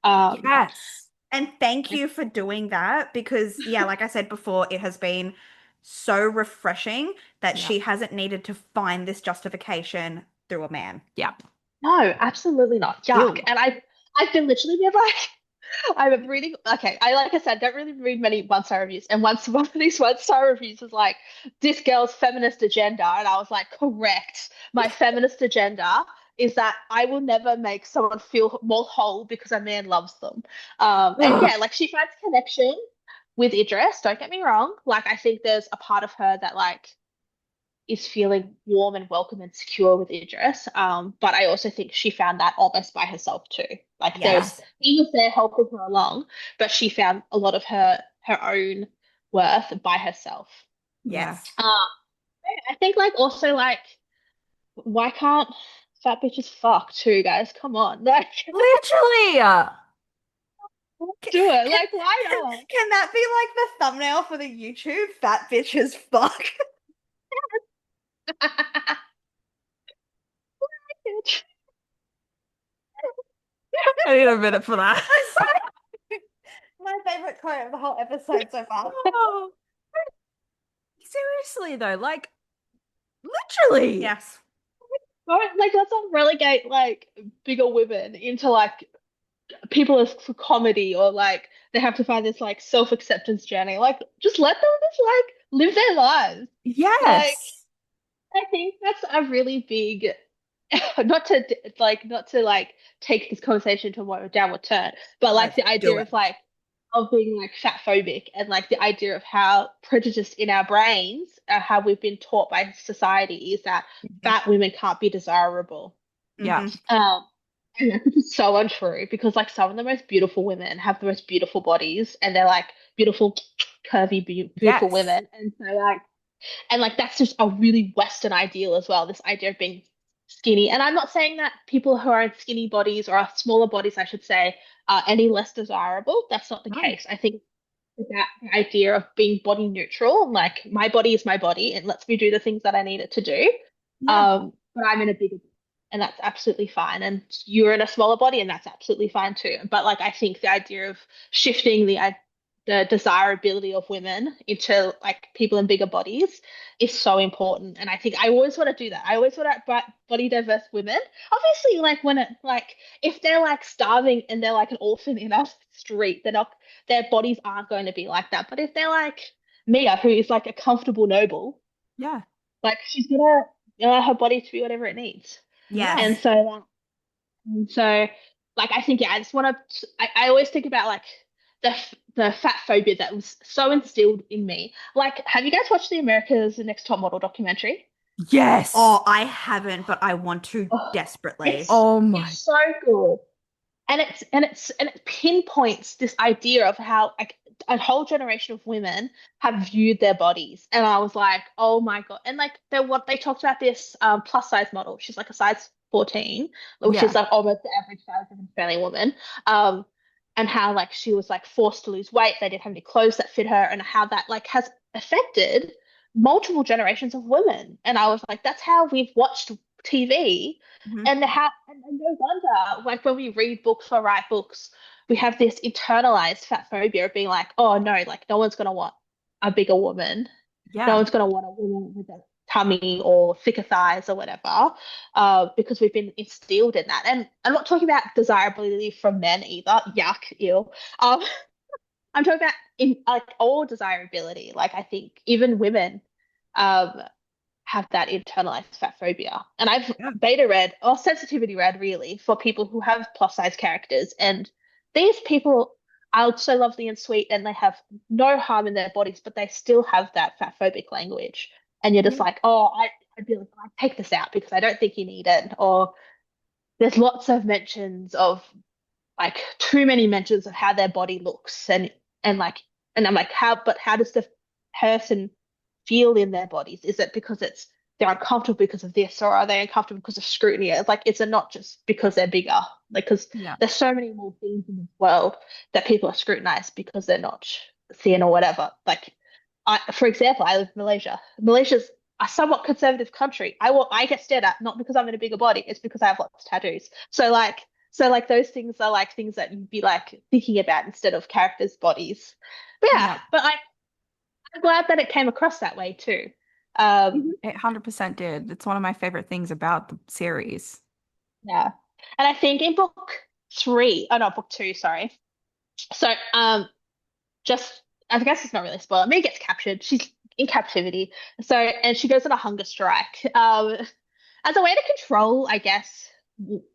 Um, Yes. And thank you for doing that because, yeah, like I said before, it has been so refreshing that Yeah. she hasn't needed to find this justification through a man. Yeah. no, absolutely not. Yuck. Ew. And I've been literally been like, I'm reading. Okay, I like I said, don't really read many one-star reviews. And once one of these one-star reviews was like, "This girl's feminist agenda," and I was like, "Correct. My feminist agenda is that I will never make someone feel more whole because a man loves them." And Ugh. yeah, like she finds connection with Idris. Don't get me wrong. Like I think there's a part of her that like is feeling warm and welcome and secure with Idris. But I also think she found that almost by herself too. Like Yeah. there's Yes. he was there helping her along, but she found a lot of her own worth by herself. Yeah. Yes. I think like also like why can't fat bitches fuck too, guys? Come on, like Literally. Can, do it. can, Like why can, not? can that be like the thumbnail for the YouTube? Fat bitches fuck. I need a minute for that. My favorite quote of the whole episode so far. Oh, seriously though, like literally. Yes. Don't like let's not relegate like bigger women into like people as for comedy or like they have to find this like self-acceptance journey. Like just let them just like live their lives. Like Yes. I think that's a really big not to like take this conversation to a more downward turn, but like Let's the do idea it. of like of being like fat phobic and like the idea of how prejudiced in our brains how we've been taught by society is that Mhm. fat women can't be desirable. Yeah. Mhm. Um, and that's so untrue because like some of the most beautiful women have the most beautiful bodies and they're like beautiful, curvy, beautiful Yes. women. And so like and like that's just a really Western ideal as well, this idea of being skinny. And I'm not saying that people who are in skinny bodies or are smaller bodies, I should say, are any less desirable. That's not the No. case. I think that idea of being body neutral, like my body is my body and lets me do the things that I need it to do. Yeah. But I'm in a bigger and that's absolutely fine. And you're in a smaller body and that's absolutely fine too. But like I think the idea of shifting the desirability of women into like people in bigger bodies is so important. And I think I always want to do that. I always want to body diverse women. Obviously, like when it like if they're like starving and they're like an orphan in a street, they're not their bodies aren't going to be like that. But if they're like Mia, who is like a comfortable noble, Yeah. like she's gonna allow her body to be whatever it needs. Yeah. And Yes. so so like I think yeah, I just want to I always think about like the fat phobia that was so instilled in me. Like, have you guys watched the America's Next Top Model documentary? Yes. Oh, I haven't, but I want to Oh, desperately. it's Oh my. it's so good. And it pinpoints this idea of how like a whole generation of women have viewed their bodies, and I was like, oh my God! And like they talked about this plus size model. She's like a size 14, which is Yeah. like almost the average size of an Australian woman. Um, and how like she was like forced to lose weight. They didn't have any clothes that fit her, and how that like has affected multiple generations of women. And I was like, that's how we've watched TV Mhm. and no wonder, like when we read books or write books, we have this internalized fat phobia of being like, oh no, like no one's gonna want a bigger woman. No Yeah. one's gonna want a woman with a tummy or thicker thighs or whatever, because we've been instilled in that. And I'm not talking about desirability from men either. Yuck, ew. Um, I'm talking about in like all desirability. Like I think even women, um, have that internalized fat phobia. And I've Yeah. beta read or sensitivity read really for people who have plus size characters. And these people are so lovely and sweet and they have no harm in their bodies, but they still have that fat phobic language. And you're just Yeah. like, oh, I'd be like, I take this out because I don't think you need it. Or there's lots of mentions of like too many mentions of how their body looks and like and I'm like how does the person feel in their bodies? Is it because it's they're uncomfortable because of this or are they uncomfortable because of scrutiny? It's like it's not just because they're bigger. Like because Yeah. there's so many more things in this world that people are scrutinized because they're not thin or whatever. Like for example, I live in Malaysia. Malaysia's a somewhat conservative country. I get stared at not because I'm in a bigger body, it's because I have lots of tattoos. So like those things are like things that you'd be like thinking about instead of characters' bodies. But yeah, Yeah. but I'm glad that it came across that way too. Mhm. It 100% did. It's one of my favorite things about the series. Yeah. And I think in book three, oh no, book two, sorry. So just I guess it's not really a spoiler. Mia gets captured. She's in captivity. So and she goes on a hunger strike. As a way to control, I guess,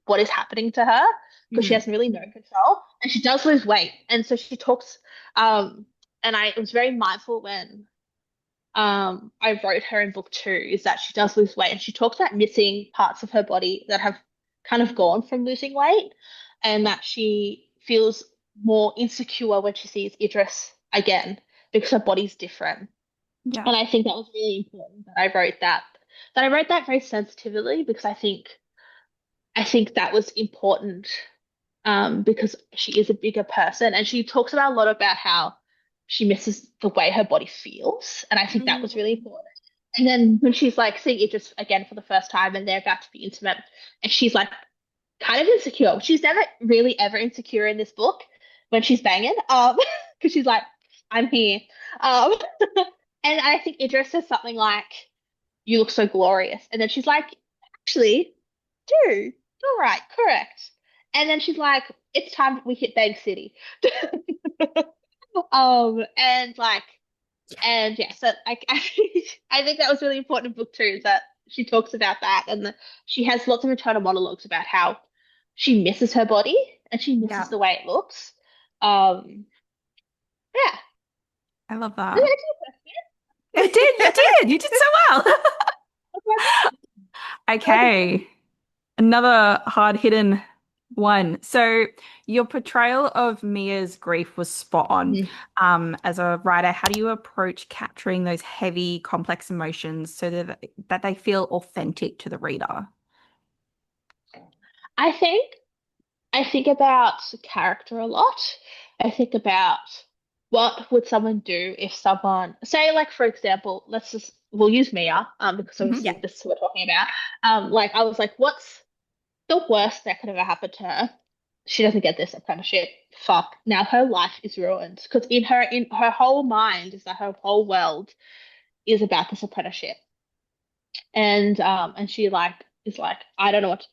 what is happening to her, because she Mhm. has really no control. And she does lose weight. And so she talks, and I was very mindful when I wrote her in book two, is that she does lose weight and she talks about missing parts of her body that have kind of gone from losing weight and that she feels more insecure when she sees Idris again because her body's different. Yeah. And I think that was really important that I wrote that very sensitively because I think that was important because she is a bigger person and she talks about a lot about how she misses the way her body feels. And I think that was really Mm. important. And then when she's like seeing Idris again for the first time and they're about to be intimate, and she's like kind of insecure. She's never really ever insecure in this book when she's banging, because she's like, I'm here. Um, and I think Idris says something like, "You look so glorious," and then she's like, "Actually, do you're right, correct." And then she's like, "It's time we hit Bang City." And like, and yeah, so like, I think that was really important in book two is that she talks about that, and she has lots of internal monologues about how she misses her body and she misses Yeah. the way it looks. Um, yeah. I love Does that. that answer It did. You did. You did so well. your question? Okay. Another hard-hitting one. So your portrayal of Mia's grief was spot on. Mhm. As a writer, how do you approach capturing those heavy, complex emotions so that they feel authentic to the reader? I think I think about character a lot. I think about what would someone do if someone, say, like for example, we'll use Mia, because Hmm. Yeah. obviously this is what we're talking about. Like I was like, what's the worst that could ever happen to her? She doesn't get this apprenticeship. Fuck. Now her life is ruined because in her whole mind is that her whole world is about this apprenticeship, and she like is like I don't know what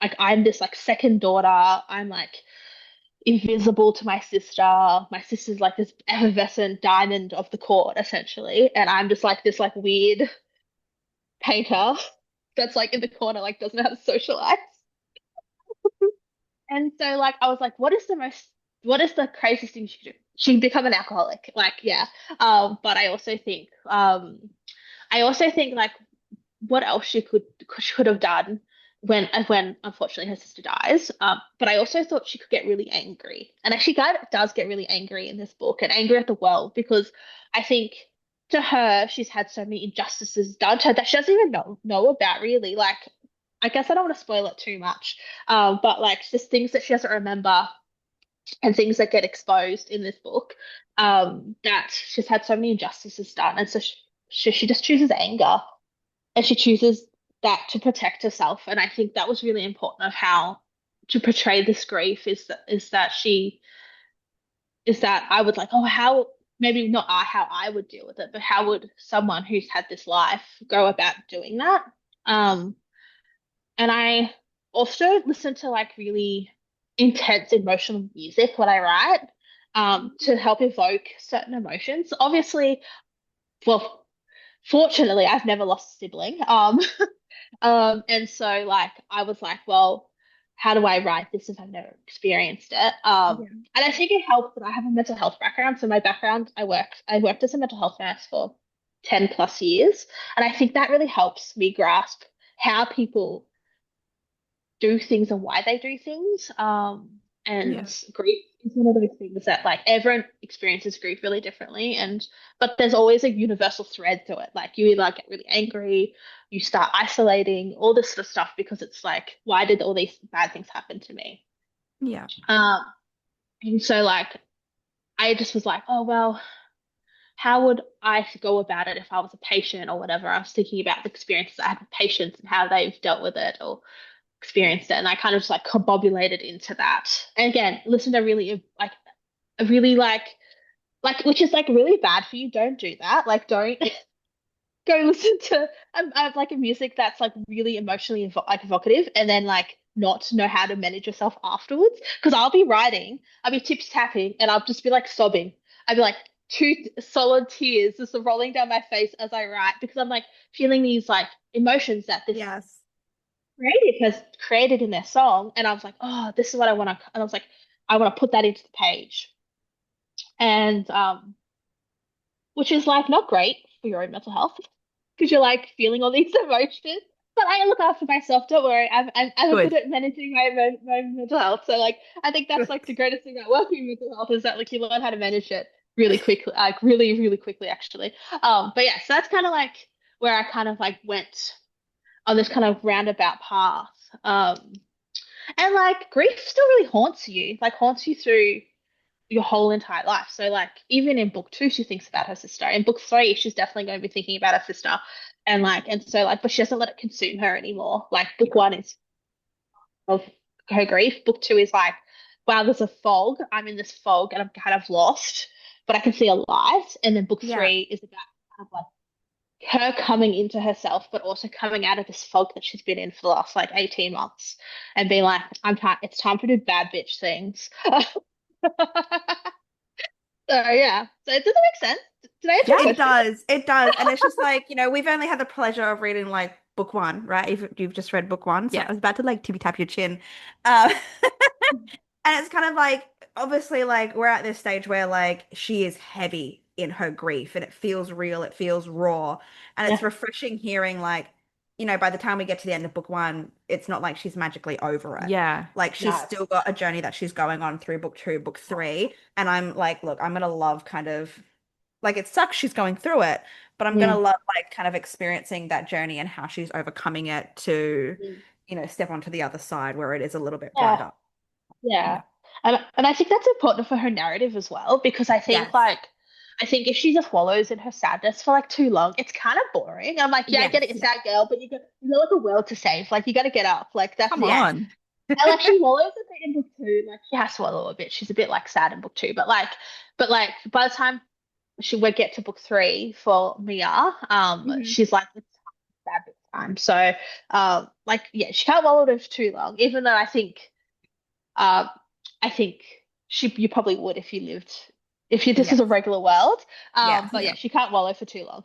like I'm this like second daughter. I'm like invisible to my sister. My sister's like this effervescent diamond of the court, essentially. And I'm just like this like weird painter that's like in the corner, like doesn't know how to socialize. And so like I was like, what is the craziest thing she could do? She can become an alcoholic. Like, yeah. But I also think like what else she could have done when unfortunately her sister dies. But I also thought she could get really angry, and actually, Guy does get really angry in this book and angry at the world because I think to her she's had so many injustices done to her that she doesn't even know about really. Like, I guess I don't want to spoil it too much, but like just things that she doesn't remember and things that get exposed in this book. That she's had so many injustices done, and so she just chooses anger and she chooses that to protect herself. And I think that was really important of how to portray this grief is that I would like, oh, how maybe not how I would deal with it, but how would someone who's had this life go about doing that? Um, and I also listen to like really intense emotional music when I write, to help evoke certain emotions. Obviously, well, fortunately, I've never lost a sibling. And so like I was like, well, how do I write this if I've never experienced it? Yeah. And I think it helps that I have a mental health background. So my background, I worked as a mental health nurse for 10 plus years. And I think that really helps me grasp how people do things and why they do things. And Yeah. grief is one of those things that like everyone experiences grief really differently. But there's always a universal thread to it. Like you either like, get really angry, you start isolating, all this sort of stuff because it's like, why did all these bad things happen to me? Yeah. Um, and so like I just was like, oh well, how would I go about it if I was a patient or whatever? I was thinking about the experiences I had with patients and how they've dealt with it or experienced it, and I kind of just like combobulated into that. And again, listen to really like a really which is like really bad for you. Don't do that. Like, don't go listen to like a music that's like really emotionally like evocative, and then like not know how to manage yourself afterwards. Because I'll be tips tapping, and I'll just be like sobbing. I'd be like two solid tears just rolling down my face as I write because I'm like feeling these like emotions that this Yes. creative has created in their song, and I was like, oh, this is what I want to, and I was like, I want to put that into the page, and which is like not great for your own mental health because you're like feeling all these emotions. But I look after myself. Don't worry. I'm good Good. at managing my mental health. So like, I think that's Good. like the greatest thing about working with mental health is that like you learn how to manage it. really quickly, like really, really quickly actually. But yeah, so that's kind of like where I kind of like went on this kind of roundabout path. Um, and like grief still really haunts you through your whole entire life. So like even in book two, she thinks about her sister. In book three, she's definitely going to be thinking about her sister. And so like, but she doesn't let it consume her anymore. Like book one is of her grief. Book two is like, wow, there's a fog. I'm in this fog and I'm kind of lost, but I can see a light. And then book Yeah. three is about kind of like her coming into herself, but also coming out of this fog that she's been in for the last like 18 months and being like, it's time to do bad bitch things. So yeah. So does that make sense? Did I answer your Yeah. It question? does. It does. And it's just like, we've only had the pleasure of reading like book one, right? If you've just read book one. So I Yeah. was about to like tippy tap your chin. Um, and it's kind of like, obviously, like we're at this stage where like she is heavy in her grief and it feels real, it feels raw. And it's Yeah. refreshing hearing like, by the time we get to the end of book one, it's not like she's magically over it. Yeah. Like she's No. still got a journey that she's going on through book two, book three. And I'm like, look, I'm gonna love kind of like it sucks she's going through it, but I'm gonna Mm. love like kind of experiencing that journey and how she's overcoming it to, Mm. step onto the other side where it is a little bit Yeah. brighter. Yeah. Yeah. And I think that's important for her narrative as well, because Yes. I think if she just wallows in her sadness for like too long, it's kind of boring. I'm like, yeah, I get it, Yes. you're a sad girl, but you got like a world to save. Like you gotta get up. Like that's Come it. Yes. on. And like she wallows a bit in book two, like she has to wallow a bit. She's a bit like sad in book two, but like by the time she would get to book three for Mia, Mhm. she's like it's sad bit time. So like yeah, she can't wallow it for too long, even though um I think you probably would if you lived if you this is Yes. a regular world. Yes. But yeah, she can't wallow for too long.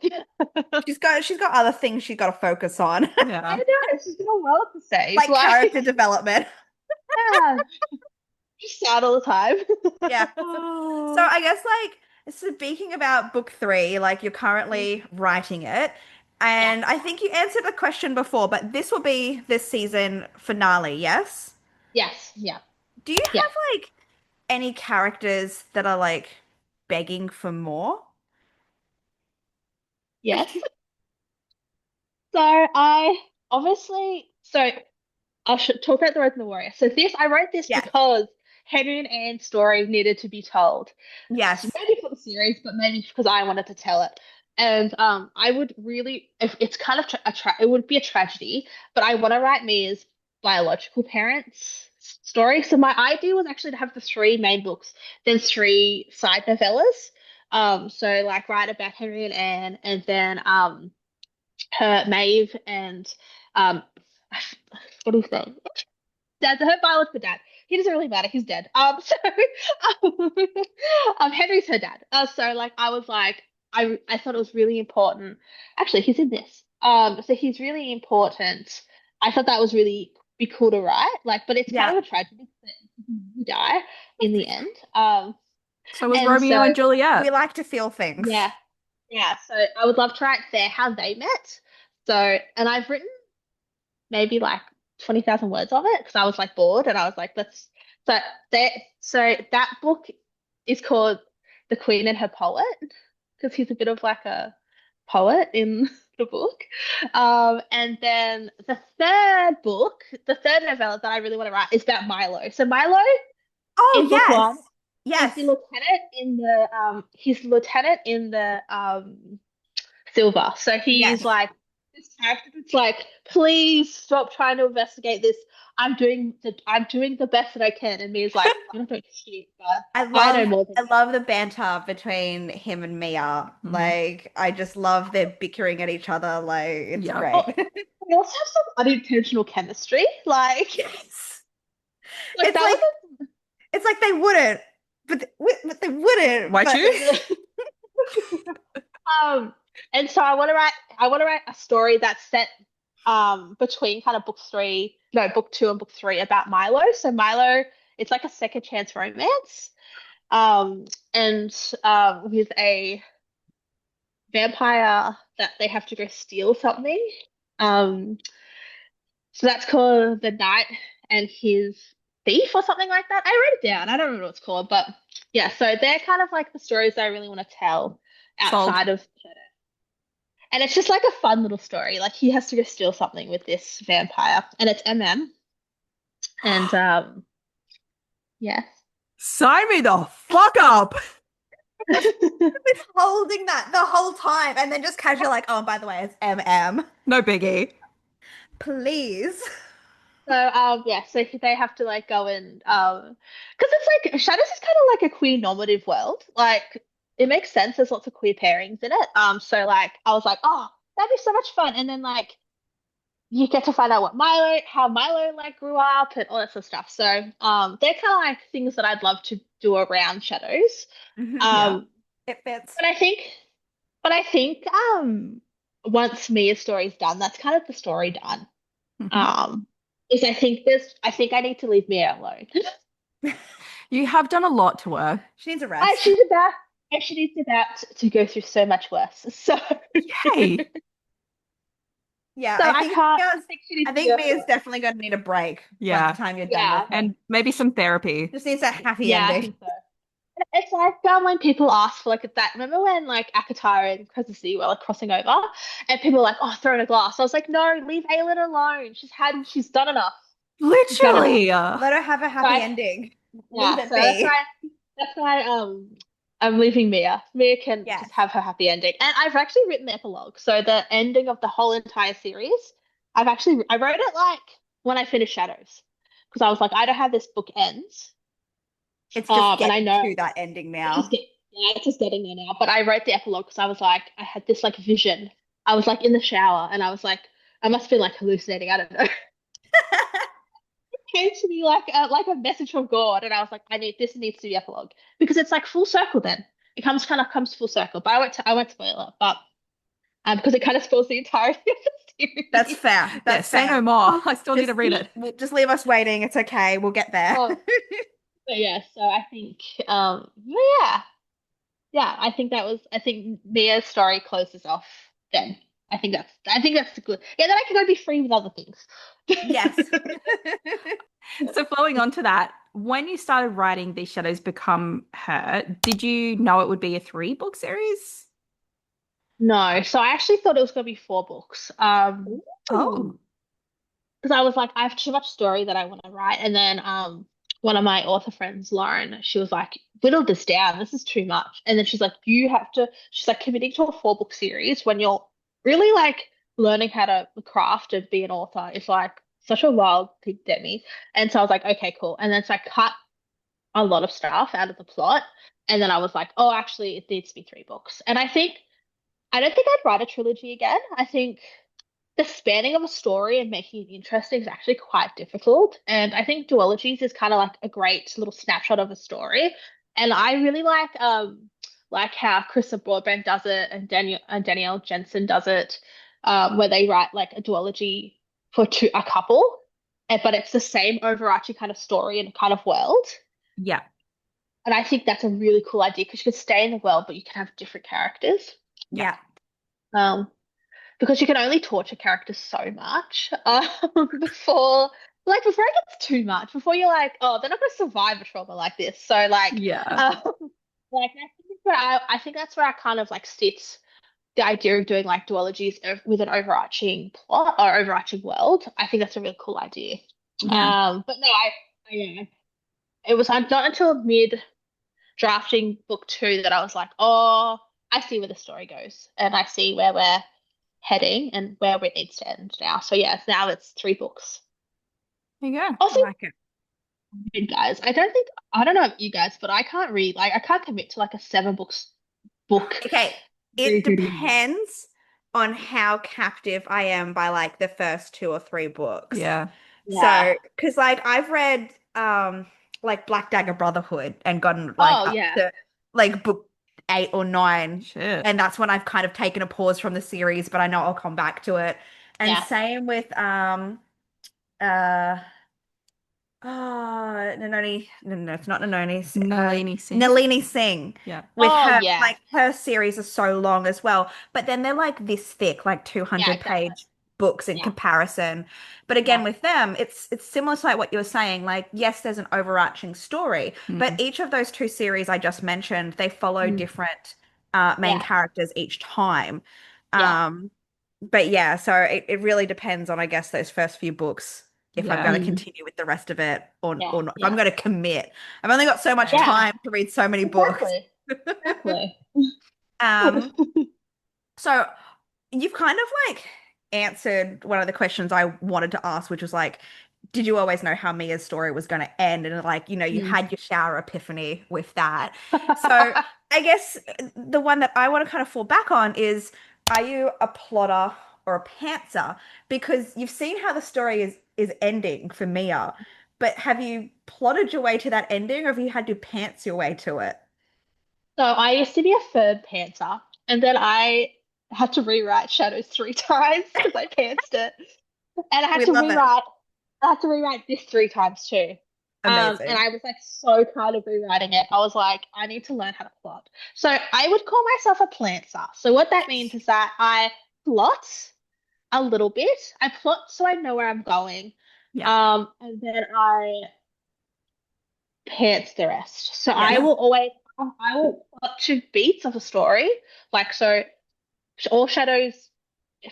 She's got other things she's got to focus on. I Yeah. know, she's got a world to save. Like Like character development. yeah, she's sad all the time. Yeah. So Oh. I guess like speaking about book three, like you're currently writing it. Yeah. And I think you answered the question before, but this will be this season finale, yes? Yes. Yeah. Do you Yeah. have like any characters that are like begging for more? Yes. So I obviously so I should talk about the Red and the Warrior. So this I wrote this Yes. because Henry and Anne's story needed to be told. So Yes. maybe for the series, but maybe because I wanted to tell it. And I would really, if it's kind of it would be a tragedy, but I want to write Mia's biological parents' story. So my idea was actually to have the three main books, then three side novellas. So like write about Henry and Anne, and then her Maeve and um, what do you say? Dad, her biological dad. He doesn't really matter. He's dead. Um, Henry's her dad. So like, I was like, I thought it was really important. Actually, he's in this. So he's really important. I thought that was really be cool to write. Like, but it's Yeah. kind of a tragedy that he die in That's the okay. end. So was And Romeo so and We Juliet. like to feel things. yeah, yeah. So I would love to write there how they met. So, and I've written maybe like 20,000 words of it because I was like bored and I was like, let's. So that that book is called The Queen and Her Poet because he's a bit of like a poet in the book. And then the third novella that I really want to write is about Milo. So Milo Oh, in book yes. one is Yes. the lieutenant in the Silver. So he's Yes. like this character that's like, please stop trying to investigate this. I'm doing the best that I can. And me is like, you're not doing shit, but I I know love more than I you. love the banter between him and Mia. Hmm. Like I just love their bickering at each other. Like it's Yeah. Oh, great. we also have some unintentional chemistry. Yes. Like It's that like was it's like they wouldn't, but they wouldn't. Why'd But you? and so I want to write a story that's set between kind of book two and book three about Milo. So Milo, it's like a second chance romance. Um, and with a vampire that they have to go steal something. Um, so that's called The Knight and His Thief or something like that. I wrote it down. I don't remember what it's called, but Yeah, so they're kind of like the stories I really want to tell Sold. outside of Shadow. And it's just like a fun little story. Like he has to go steal something with this vampire, and it's MM. And yeah. Sign me the fuck up. Withholding that the whole time and then just casual like, oh, by the way, it's MM. No biggie. Please. So yeah, so they have to like go and because it's like Shadows is kind of like a queer normative world. Like it makes sense. There's lots of queer pairings in it. So like I was like, oh, that'd be so much fun. And then like you get to find out how Milo like grew up and all that sort of stuff. So they're kind of like things that I'd love to do around Shadows. Yeah. Um, It fits. but I think, but I think once Mia's story's done, that's kind of the story done. Mhm. Um, is I think I need to leave Mia alone. You have done a lot to her. She needs a I rest. she's about she's about to go through so much worse. So Yay. Yeah, so I think she needs I to be think off Mia's work. definitely gonna need a break by the Yeah. time you're done with Yeah, her. And maybe some therapy. Just needs a happy yeah, I ending. think so. It's like when people ask for like that. Remember when like Akatara and Crescent City were like crossing over, and people were like, "Oh, throw in a glass." I was like, "No, leave Aelin alone. She's done enough. She's done enough." Literally. Let her have a So happy ending. Leave yeah, it so be. that's why I'm leaving Mia. Mia can Yes. just have her happy ending. And I've actually written the epilogue. So the ending of the whole entire series, I wrote it like when I finished Shadows. Because I was like, I don't have this book ends. It's just And I getting know to that ending it's just now. get yeah, it's just getting there now. But I wrote the epilogue because I was like, I had this like vision. I was like in the shower and I was like, I must have been like hallucinating. I don't know. Came to me like a message from God, and I was like, this needs to be epilogue because it's like full circle. Then it comes full circle. But I won't spoil it, but because it kind of spoils the entirety of the That's series. fair. Yeah, That's say fair. no more. I still need to Just read it. just leave us waiting. It's okay. We'll get there. Oh, but yeah. So I think yeah, yeah. I think Mia's story closes off then. I think that's good. Yeah, then I can go be free with other things. Yes. So flowing on to that, when you started writing These Shadows Become Her, did you know it would be a three-book series? No, so I actually thought it was going to be 4 books. Oh, Because I was like, I have too much story that I want to write. And then one of my author friends, Lauren, she was like, whittle this down. This is too much. And then she's like, she's like committing to a 4 book series when you're really like learning how to craft and be an author is like such a wild thing, Demi. And so I was like, okay, cool. And then so I cut a lot of stuff out of the plot. And then I was like, oh, actually, it needs to be 3 books. And I don't think I'd write a trilogy again. I think the spanning of a story and making it interesting is actually quite difficult. And I think duologies is kind of like a great little snapshot of a story. And I really like how Krista Broadbent does it and Danielle Jensen does it, where they write like a duology for a couple, but it's the same overarching kind of story and kind of world. yeah. And I think that's a really cool idea because you can stay in the world, but you can have different characters. Yeah. Yeah. Um, because you can only torture characters so much before before it gets too much before you're like, oh, they're not going to survive a trauma like this, so Yeah. like I think that's where I kind of like sits the idea of doing like duologies with an overarching plot or overarching world. I think that's a really cool idea. Yeah. But no, yeah, it was not until mid drafting book 2 that I was like, oh, I see where the story goes and I see where we're heading and where it needs to end now. So yeah, now it's 3 books. There you go. I Also, like it. guys, I don't know if you guys, but I can't read I can't commit to like a 7 books book Okay. It series reading. depends on how captive I am by like the first 2 or 3 books. Yeah. Yeah. So, because like I've read like Black Dagger Brotherhood and gotten like Oh up yeah. to like book 8 or 9, Shit. and that's when I've kind of taken a pause from the series, but I know I'll come back to it. And Yeah. same with uh Nononi, no, it's not Nononi, Nalini Singh. Nalini Singh. Yeah. With Oh her, yeah. like her series are so long as well, but then they're like this thick, like Yeah, 200 exactly. page. books in Yeah. comparison. But again, Yeah. with them, it's similar to like what you were saying. Like, yes, there's an overarching story, but Mm, each of those two series I just mentioned, they follow Mm. different main Yeah. characters each time. Yeah. Um, but yeah, so it really depends on, I guess, those first few books if I'm going yeah. to Mm. continue with the rest of it Yeah. or not. If I'm Yeah. going to commit, I've only got so much Yeah. Yeah. time to read so many books. Exactly. Exactly. Um, so you've kind of like answered one of the questions I wanted to ask, which was like, did you always know how Mia's story was going to end? And like, you Mm. had your shower epiphany with that. So I guess the one that I want to kind of fall back on is, are you a plotter or a pantser? Because you've seen how the story is ending for Mia, but have you plotted your way to that ending, or have you had to pants your way to it? So I used to be a third pantser, and then I had to rewrite Shadows 3 times because I pantsed it, and We love it. I had to rewrite this 3 times too. And Amazing. I was like so tired of rewriting it. I was like, I need to learn how to plot. So I would call myself a plantser. So what that means is that I plot a little bit. I plot so I know where I'm going. Yeah. And then I pants the rest. So I Yes. will always, I will plot to beats of a story. Like, so All Shadows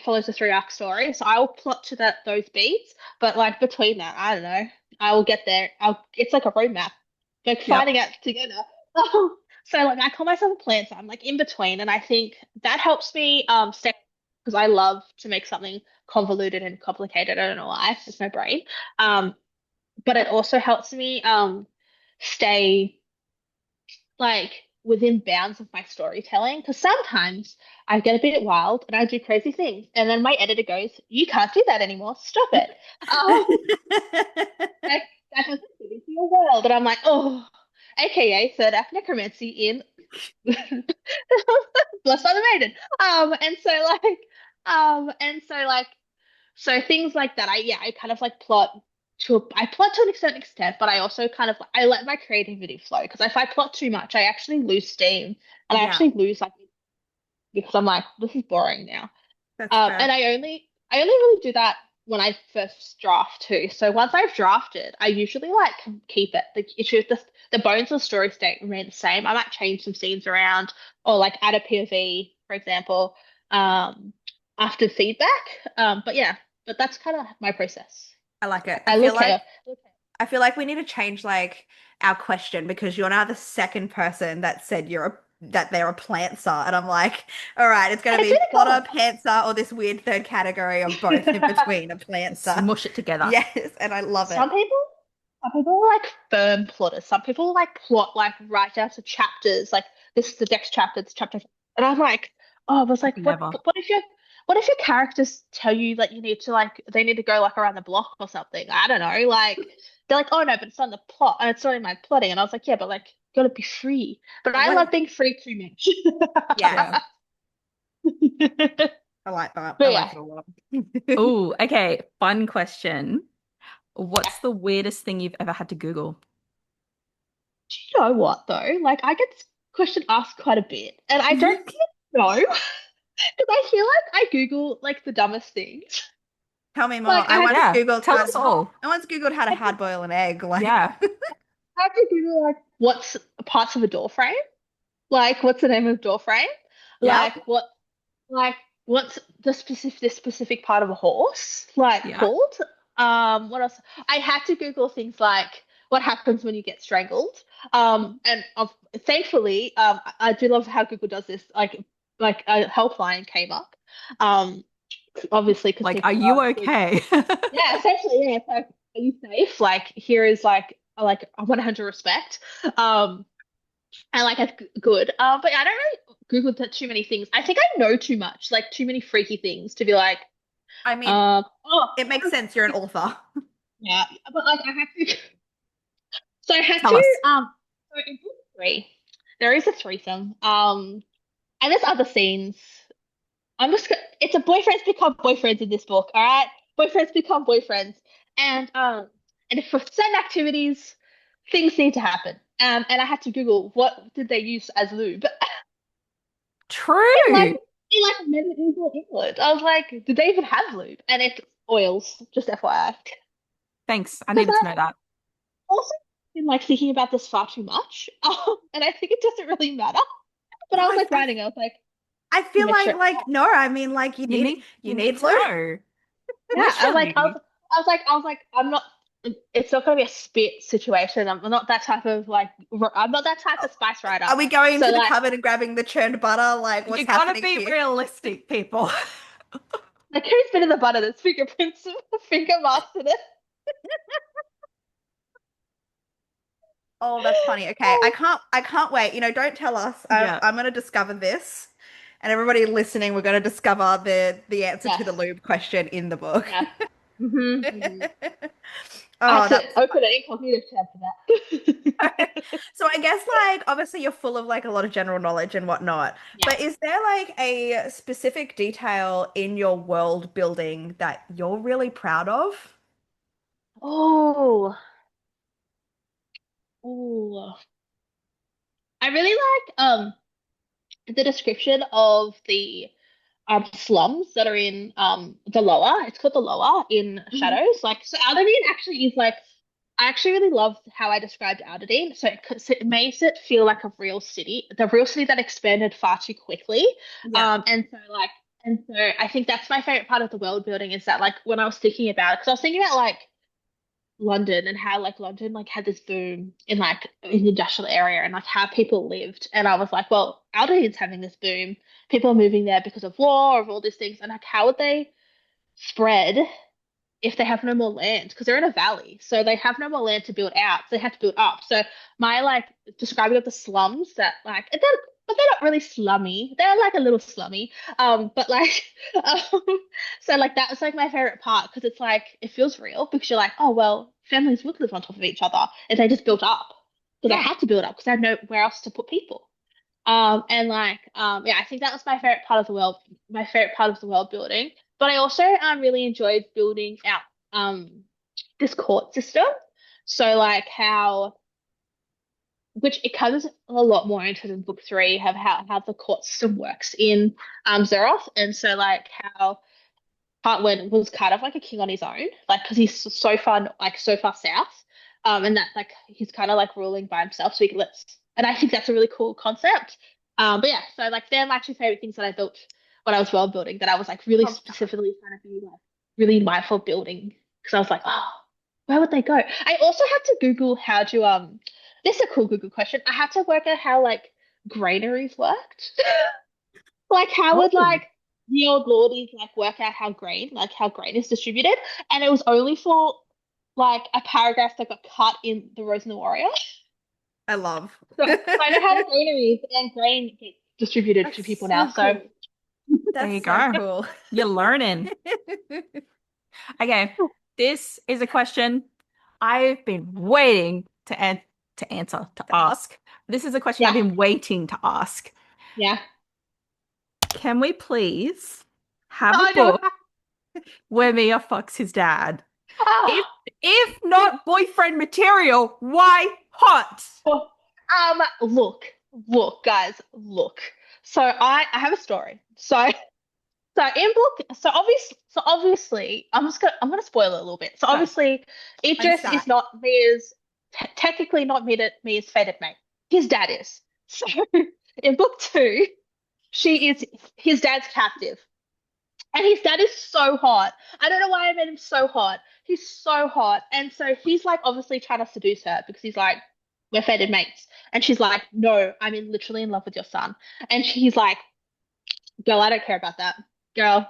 follows a 3 arc story. So I will plot to those beats. But like between that, I don't know. I will get there. It's like a roadmap, like Yep. finding out together. So like I call myself a planner. I'm like in between, and I think that helps me stay because I love to make something convoluted and complicated. I don't know why. It's my brain. Um, but it also helps me stay like within bounds of my storytelling because sometimes I get a bit wild and I do crazy things, and then my editor goes, "You can't do that anymore. Stop it." Um, that, that doesn't fit into your world, and I'm like, "Oh, AKA third act necromancy in Blessed by the Maiden." And so like so things like that. I kind of like I plot to a certain extent, but I also kind of I let my creativity flow because if I plot too much, I actually lose steam and I Yeah, actually lose like because I'm like this is boring now. that's fair. And I only really do that when I first draft too. So once I've drafted, I usually like keep it. The issue the bones of the story state remain the same. I might change some scenes around or like add a POV, for example, um, after feedback. But yeah, but that's kind of my process. I like it. I look at it. I feel like we need to change like our question because you're now the second person that said that they're a plantser, and I'm like, all right, it's gonna It's be really plotter, pantser, or this weird third category of both in common. between a plantser. Smush it together. Yes, and I love it. Some people, some people are like firm plotters. Some people like plot like right down to chapters. Like this is the next chapter, this chapter, and I'm like, oh, I was like, Never. what if your characters tell you like you need to like they need to go like around the block or something? I don't know. Like they're like, oh no, but it's on the plot and it's not in my plotting, and I was like, yeah, but like you gotta be free. But I What? love being free too Yes, Yeah. much. I like that. I But like yeah. it a lot. Oh, okay. Fun question. Yeah. What's the weirdest thing you've ever had to Google? Do you know what though? Like I get this question asked quite a bit, and I don't know because I feel like I Google like the dumbest things. Tell me more. Like I had to, Yeah. Tell us all. I once Googled how to I had to, hard boil an egg. Like, Yeah. I had to Google like what's parts of a door frame. Like what's the name of a door frame? Yep. Like like what's this specific part of a horse like Yeah. called? What else? I had to Google things like what happens when you get strangled. Thankfully, I do love how Google does this. Like a helpline came up. Um, obviously because Like, are people you are like, okay? yeah, essentially, yeah. So, are you safe? Like, here is like 100 respect. Um, and like it's good. But I don't really Google too many things. I think I know too much, like too many freaky things to be like, I mean, oh, it makes sense. You're an author. yeah. But like I have to. So I had Tell to. us. So in book 3, there is a threesome. And there's other scenes. It's a boyfriends become boyfriends in this book. All right, boyfriends become boyfriends, and for certain activities, things need to happen. And I had to Google what did they use as lube. In like True. like medieval England. I was like, did they even have lube? And it's oils, just FYI. Thanks. I Because needed to I know that. also been like thinking about this far too much. And I think it doesn't really matter. But No, I was like writing, I was like, I to feel make sure. like no, I mean like You need you you need need to lube. know. Yeah, Literally. I was like, I'm not. It's not going to be a spit situation. I'm not that type of like. I'm not that type of spice writer. Are we going So into the like, cupboard and grabbing the churned butter? Like what's You gotta happening be here? realistic, people. who's been in the butter? There's fingerprints, finger marks in it. Oh, that's funny. Okay. Oh, I can't wait. You know, don't tell us. Yeah. I'm gonna discover this. And everybody listening, we're gonna discover the answer to the yes, lube question in the book. yes. Hmm. I Oh, had that's to open an incognito tab for that. so I guess like obviously you're full of like a lot of general knowledge and whatnot, Yeah. but is there like a specific detail in your world building that you're really proud of? Oh, oh. I really like the description of the slums that are in the lower. It's called the lower in Mhm. Shadows. Like so, Alderdine actually is like. I actually really love how I described Alderdine. So it makes it feel like a real city, the real city that expanded far too quickly. Yeah. And so I think that's my favorite part of the world building is that like when I was thinking about it, because I was thinking about like London and how like London like had this boom in the industrial area and like how people lived. And I was like, well, Alderdine's having this boom. People are moving there because of war, of all these things. And like, how would they spread if they have no more land? Because they're in a valley, so they have no more land to build out. So they have to build up. So my like describing of the slums that like but they're not really slummy. They're like a little slummy. But like um, so like that was like my favorite part because it's like it feels real because you're like, oh well, families would live on top of each other if they just built up. So they Yeah. had to build up because they had nowhere else to put people. And like, yeah, I think that was my favorite part of the world, my favorite part of the world building. But I also really enjoyed building out this court system. So like how, which it comes a lot more into in book three, have how the court system works in Zeroth, and so like how Hartwin was kind of like a king on his own, like because he's so far like so far south, and that like he's kind of like ruling by himself. So he lets, and I think that's a really cool concept. But yeah, so like they're my two favorite things that I built when I was world building that I was like really Oh, specifically trying to be like really mindful of building because I was like, oh, where would they go? I also had to Google how to This is a cool Google question. I had to work out how like granaries worked. Like how would Oh, like the old lordies like work out how grain is distributed? And it was only for like a paragraph that got cut in the Rose and the Warrior. I love. So I know how the granaries and grain get distributed to That's people now. so So cool. there you That's so go. cool. You're learning. Okay, this is a question I've been waiting to answer, to ask. This is a question I've yeah, been waiting to ask. yeah. Can we please have a I know. book where Mia fucks his dad? If Ah, if not boyfriend material, why hot? well, look, guys, look. So I have a story. So in book, so obviously, I'm gonna spoil it a little bit. So Go. obviously, I'm Idris sad. is not Mia's technically not Mia's fated mate. His dad is. So in book two, she is his dad's captive, and his dad is so hot. I don't know why I made him so hot. He's so hot, and so he's like obviously trying to seduce her because he's like we're fated mates, and she's like, no, literally in love with your son, and she's like, girl, I don't care about that, girl.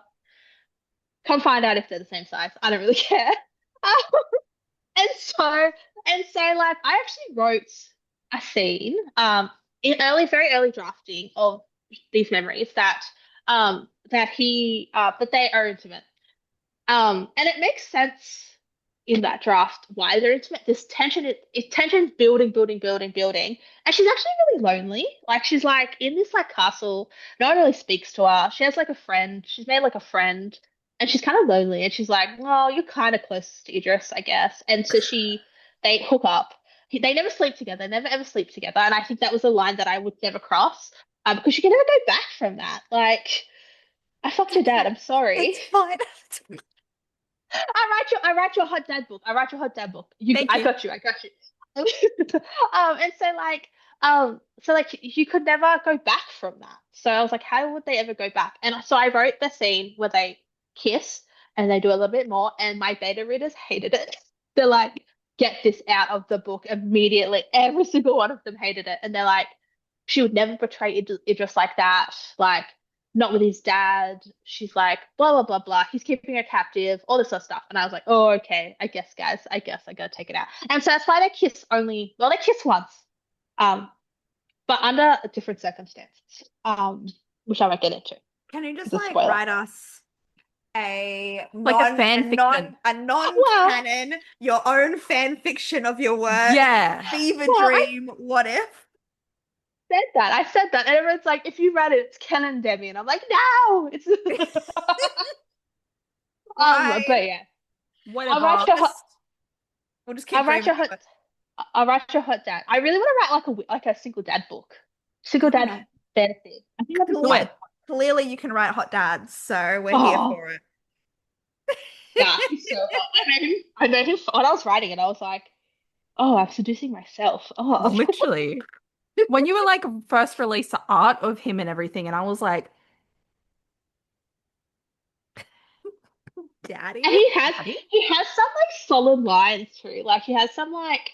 Come find out if they're the same size. I don't really care. And so like I actually wrote a scene in very early drafting of these memories that they are intimate. And it makes sense in that draft why they're intimate. This tension is tension building, building, building, building. And she's actually really lonely. Like she's like in this like castle. No one really speaks to her. She has like a friend. She's made like a friend. And she's kind of lonely. And she's like, well, you're kind of close to Idris, I guess. And so they hook up. They never sleep together, never ever sleep together. And I think that was a line that I would never cross because you can never go back from that. Like, I fucked your dad. I'm sorry. It's fine. I write you a hot dad book. I write you a hot dad book. Thank I you. got you. I got you. And so like you could never go back from that. So I was like, how would they ever go back? And so I wrote the scene where they kiss and they do a little bit more, and my beta readers hated it. They're like, get this out of the book immediately. Every single one of them hated it, and they're like, she would never portray Idris like that. Like not with his dad. She's like, blah, blah, blah, blah. He's keeping her captive, all this sort of stuff. And I was like, oh, okay. I guess, guys, I guess I gotta take it out. And so that's why they kiss only, well, they kiss once, um, but under different circumstances, which I won't get into. Can you just It's a like spoiler. write us a Like a fan fiction. Well, non-canon, your own fan fiction of your work, Yeah. fever well, I dream, what if? said that. I said that. And everyone's like, if you read it, it's Ken and Demi. And I'm like, no, it's Right. but yeah. Whatever. I'll write your hot We'll just keep I'll write dreaming your hot of it. I'll write your hot dad. I really want to write like a single dad book. Single dad Yeah. fantasy. I think that'd be Do fun. it. Clearly you can write hot dads, so we're here Oh, for it. yeah, he's so hot. I made him when I was writing it, I was like, oh, I'm seducing myself. Oh, Literally. When you were like first released the art of him and everything, and I was like, Daddy? and Daddy? he has some like solid lines too. Like he has some like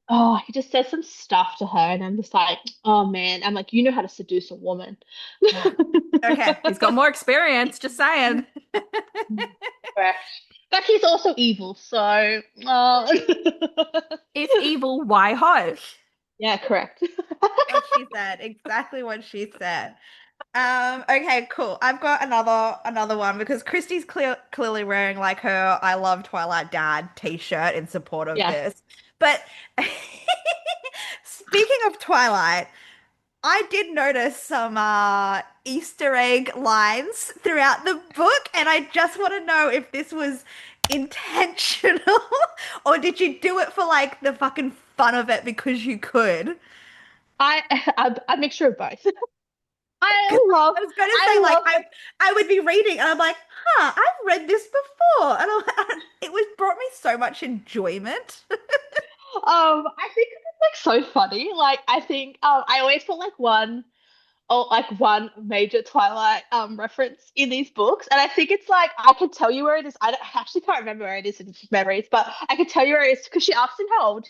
oh, he just says some stuff to her, and I'm just like, oh man, I'm like, you know how to seduce a woman. Okay. He's got more experience, just saying. Correct. But he's also evil, so If evil, why hot? yeah, correct. And she said exactly what she said. Okay, cool. I've got another one because Christy's clearly wearing like her I love Twilight Dad t-shirt in support of Yeah. this. But speaking of Twilight, I did notice some Easter egg lines throughout the book, and I just want to know if this was intentional or did you do it for like the fucking fun of it because you could? I mixture of both. Because I was going to I say, like, love I would be reading and I'm like, huh, I've read this before. And it was brought me so much enjoyment. I think it's like so funny. Like I think I always put like one major Twilight reference in these books, and I think it's like I can tell you where it is. I actually can't remember where it is in memories, but I can tell you where it is because she asked him how old.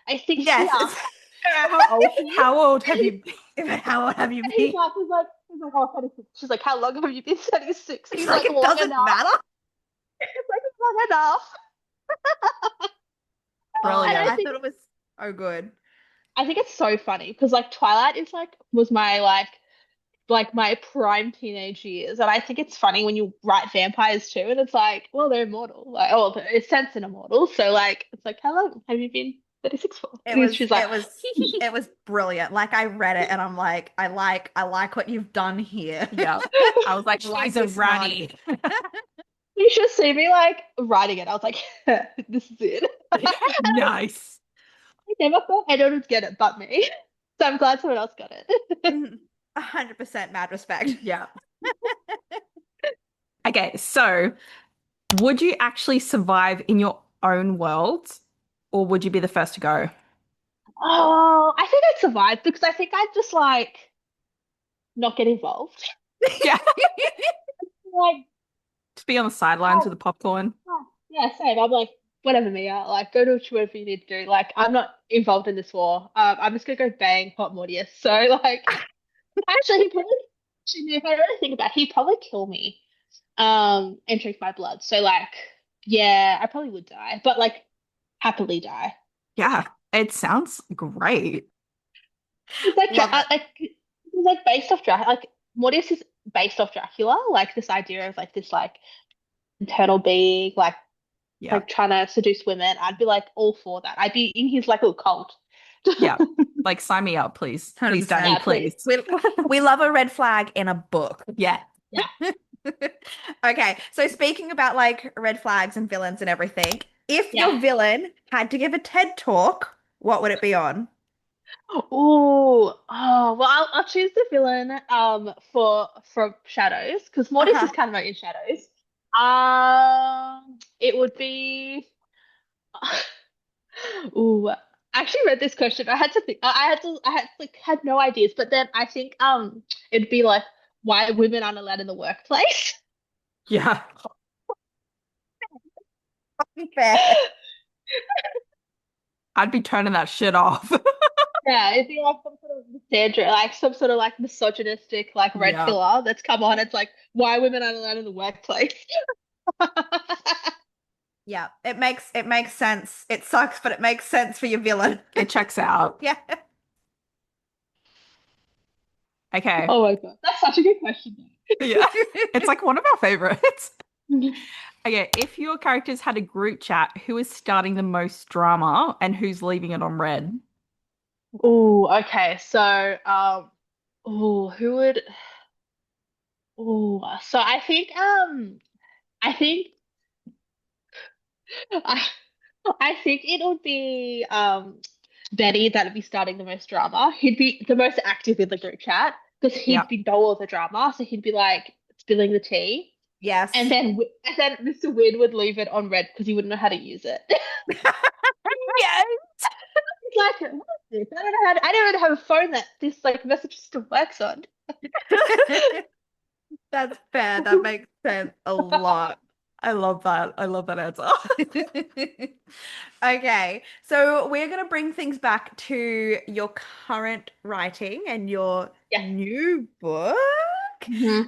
I think she Yes. asked her how old he is, How old have and you How old have you and been? he's like, oh, 36. She's like, how long have you been 36? And She's he's like, like, it long doesn't enough. matter. It's like it's long enough. Oh, And brilliant? I thought it was so good. I think it's so funny because like Twilight is like was my like my prime teenage years, and I think it's funny when you write vampires too, and it's like, well, they're immortal, like, oh, they're sense and immortal, so like, it's like, how long have you been 36 for? It And was she's like, it was it was brilliant. Like I read it and I'm like, I like what you've done here. Yeah. I was like, I like she's a this one. ranny. you should see me like writing it. I was like, this is it. Nice. I never thought anyone would get it but me, so I'm glad someone else got it. 100% mad respect. Yeah. Okay, so would you actually survive in your own world, or would you be the first to go? Oh, I think I'd survive because I think I'd just like not get involved. Yeah. Like, Just be on the sidelines with the popcorn. oh, yeah, same. I'm like, whatever, Mia. Like, go do whatever you need to do. Like, I'm not involved in this war. I'm just gonna go bang Hot Mortius. So, like, actually, if I really think about it, he'd probably kill me, and drink my blood. So, like, yeah, I probably would die, but like, happily die. Yeah, it sounds great. It's like, Love it. it's like based off Dracula. Like, Mortius is based off Dracula. Like, this idea of like this like internal being, Yeah. like trying to seduce women. I'd be like all for that. I'd be in his like little cult. Yeah. Like sign me up, please. Please, 100%. Danny, Yeah, please. please. We love a red flag in a book. Yeah. Okay, so speaking about like red flags and villains and everything, if your Yeah. villain had to give a TED talk, what would it be on? Well, I'll choose the villain for from Shadows because Morty's Uh-huh. just kind of like in Shadows. It would be. Ooh, I actually read this question. I had to think. I had like had no ideas, but then I think it'd be like why women aren't allowed in the workplace. Yeah. Fair. I'd be turning that shit off. Yeah, it'd be like some sort of Sandra, like some sort of like misogynistic like red Yeah. pillar that's come on. It's like why women aren't allowed in the workplace. Yeah, it makes sense. It sucks, but it makes sense for your villain. It checks out. Yeah. Okay. Oh my God, that's such a good question. Yeah. It's like one of our favorites. Though. Okay, if your characters had a group chat, who is starting the most drama and who's leaving it on red? Oh, okay. So, who would? So I think, I, I think it would be Benny that'd be starting the most drama. He'd be the most active in the group chat because Yeah. he'd be know all the drama, so he'd be like spilling the tea, Yes. and then Mr. Win would leave it on red because he wouldn't know how to use it. Yes. He's like, what is this? I don't even have a phone that this like message system works on. That's fair. That makes sense a lot. I love that. I love that answer. Okay, so we're going to bring things back to your current writing and your Yes. new book. Hmm.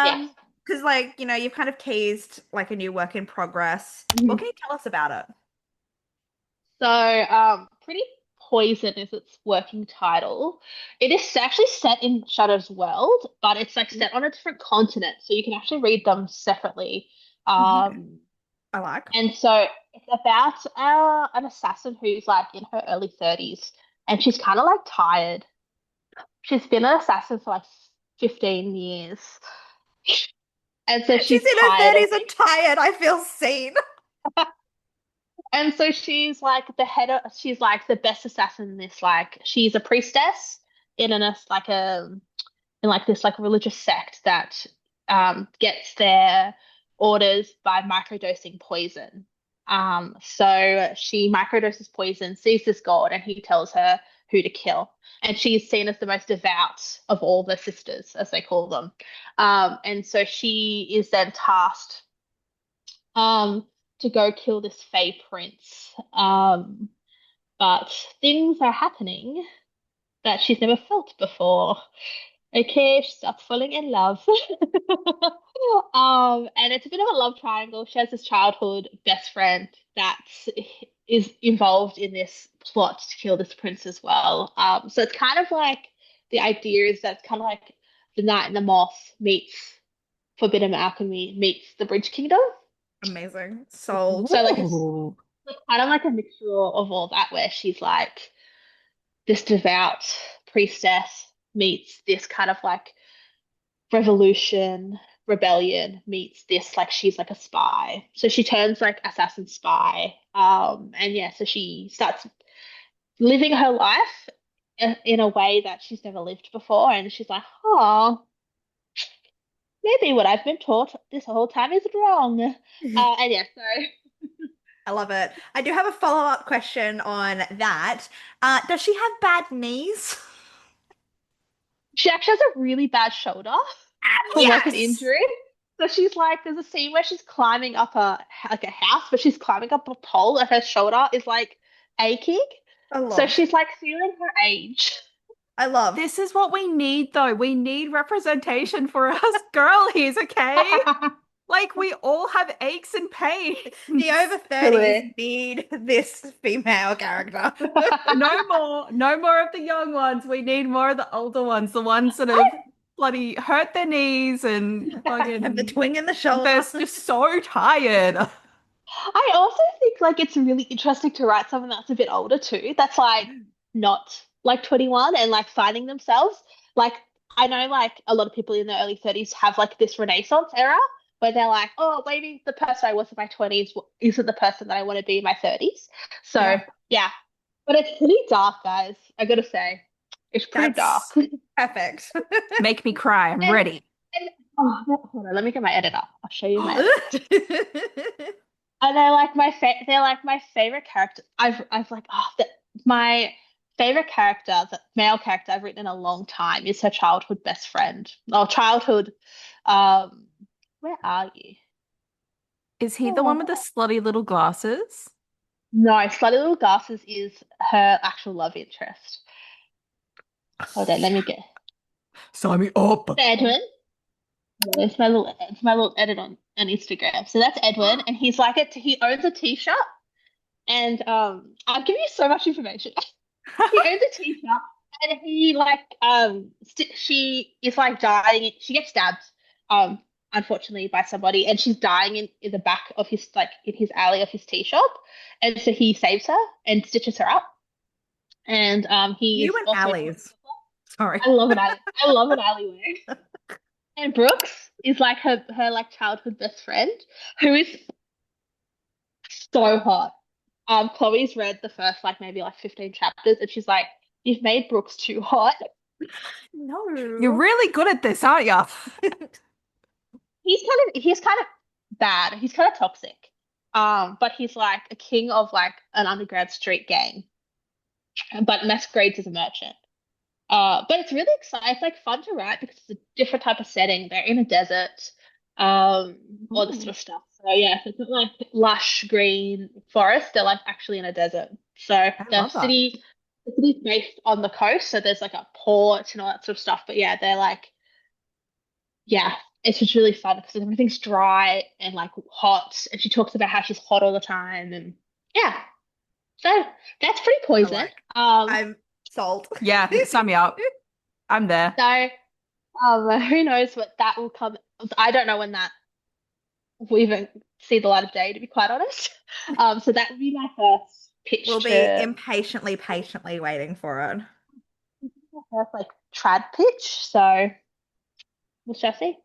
Yes. Because you've kind of teased like a new work in progress. What Mhm. can you tell us about it? So, Pretty Poison is its working title. It is actually set in Shadow's world, but it's like set on a different continent, so you can actually read them separately. Mhm. Um, I like. and so it's about an assassin who's like in her early 30s, and she's kind of like tired. She's been an assassin for like 15 years, and so She's she's in her tired of 30s and tired. I feel seen. And so she's like she's like the best assassin in this. Like she's a priestess in like in like this like religious sect that gets their orders by microdosing poison. So she microdoses poison, sees this god, and he tells her who to kill. And she's seen as the most devout of all the sisters, as they call them. And so she is then tasked um, to go kill this Fey prince. But things are happening that she's never felt before. Okay, she starts falling in love. And it's a bit of a love triangle. She has this childhood best friend that is involved in this plot to kill this prince as well. So it's kind of like the idea is that it's kind of like the Knight and the Moth meets Forbidden Alchemy meets the Bridge Kingdom. Amazing. Sold. So like Ooh. it's kind of like a mixture of all that, where she's like this devout priestess meets this kind of like revolution, rebellion meets this like she's like a spy. So she turns like assassin spy. And yeah, so she starts living her life in a way that she's never lived before, and she's like, oh, maybe what I've been taught this whole time is wrong. And yeah, so I love it. I do have a follow-up question on that. Does she have bad knees? she actually has a really bad shoulder from like an Yes. injury. So she's like, there's a scene where she's climbing up a house, but she's climbing up a pole and her shoulder is like aching. I So love. she's like feeling her age. I love. This is what we need, though. We need representation for us girlies, okay? Like, we all have aches and The pains. over 30s Really. need this female character. No more of the young ones. We need more of the older ones, the ones that have bloody hurt their knees and And the fucking twing in the they're shoulder. just so tired. I also think like it's really interesting to write someone that's a bit older too. That's like not like 21 and like finding themselves. Like I know like a lot of people in their early 30s have like this Renaissance era where they're like, oh, maybe the person I was in my 20s isn't the person that I want to be in my 30s. So Yeah. yeah, But it's pretty dark, guys. I gotta say, it's pretty dark. That's perfect. Make me cry. I'm And, ready. oh, hold on, let me get my editor. I'll show you my editor. And they're like my favorite character. I've like my favorite character, the male character I've written in a long time is her childhood best friend. Or childhood um where are you? Is he the one with the Oh. slutty little glasses? No, Slutty Little Glasses is her actual love interest. Hold on, let me get Sign me up. Edwin. It's my little edit on Instagram. So that's Edwin, and he's like it. He owns a tea shop, and I'll give you so much information. He owns a tea shop, and he like she is like dying. She gets stabbed, um, unfortunately by somebody, and she's dying in the back of his like in his alley of his tea shop, and so he saves her and stitches her up, and he You is and also a comic alleys. book Sorry. I love an alley. I love an alleyway. And Brooks is like her like childhood best friend, who is so hot. Chloe's read the first like maybe like 15 chapters, and she's like, "You've made Brooks too hot." You're No. really good at this, aren't you? He's kind of bad. He's kind of toxic. But he's like a king of like an underground street gang, but masquerades as a merchant. But it's really exciting. It's like fun to write because it's a different type of setting. They're in a desert, all this sort Ooh, of stuff. So yeah, so it's not like lush green forest. They're like actually in a desert. So I love that. the city's based on the coast. So there's like a port and all that sort of stuff. But yeah, they're like, yeah, it's just really fun because everything's dry and like hot. And she talks about how she's hot all the time. And yeah, so that's pretty I poison. like. Um, I'm sold. Yeah, sign me up. I'm there. so. Who knows what that will come? I don't know when that will even see the light of day, to be quite honest. So that would be my first We'll pitch be to impatiently, patiently waiting for it. my first like trad pitch. So we shall see.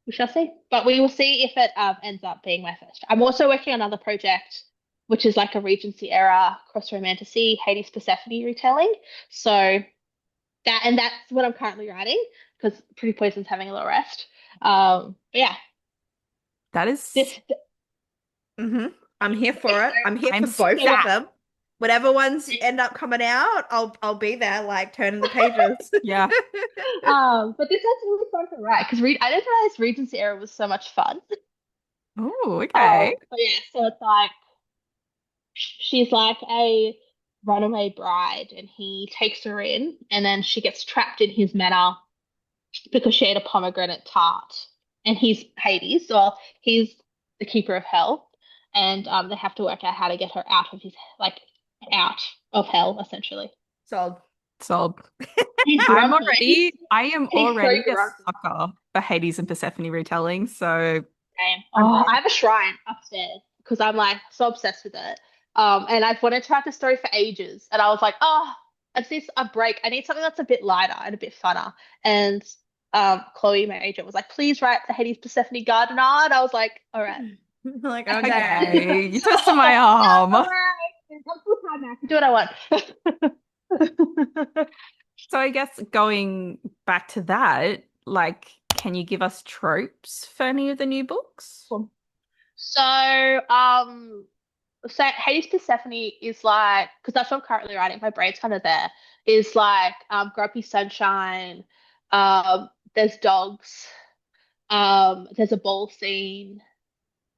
We shall see. But we will see if it ends up being my first. I'm also working on another project, which is like a Regency era cross romantasy Hades Persephone retelling. So that's what I'm currently writing because Pretty Poison's having a little rest. But yeah, That is, this hmm I'm here for it. I'm here I'm for so both of yeah. them. Whatever ones end up coming out, I'll be there, like turning the pages. yeah. But this was really fun to write because I didn't realize Regency era was so much fun. Oh, okay. But yeah, so it's like she's like a runaway bride, and he takes her in, and then she gets trapped in his manor because she ate a pomegranate tart, and he's Hades, or he's the keeper of hell, and they have to work out how to get her out of his like out of hell essentially. Sold. Sold. He's grumpy. I am He's so already a grumpy. sucker for Hades and Persephone retelling. So Same. I'm Oh, I in. have a shrine upstairs because I'm like so obsessed with it. And I've wanted to write the story for ages, and I was like, oh, I just need a break. I need something that's a bit lighter and a bit funner. And Chloe, my agent, was like, please write the Hades Persephone Gardener. And I was like, all right, Like, okay. Okay, you twisted my arm. All right. I'm full time now. I can do what I want. So I guess going back to that, like, can you give us tropes for any of the new books? Cool. So, so Hades Persephone is like, because that's what I'm currently writing, my brain's kind of there, is like Grumpy Sunshine, there's dogs, there's a ball scene,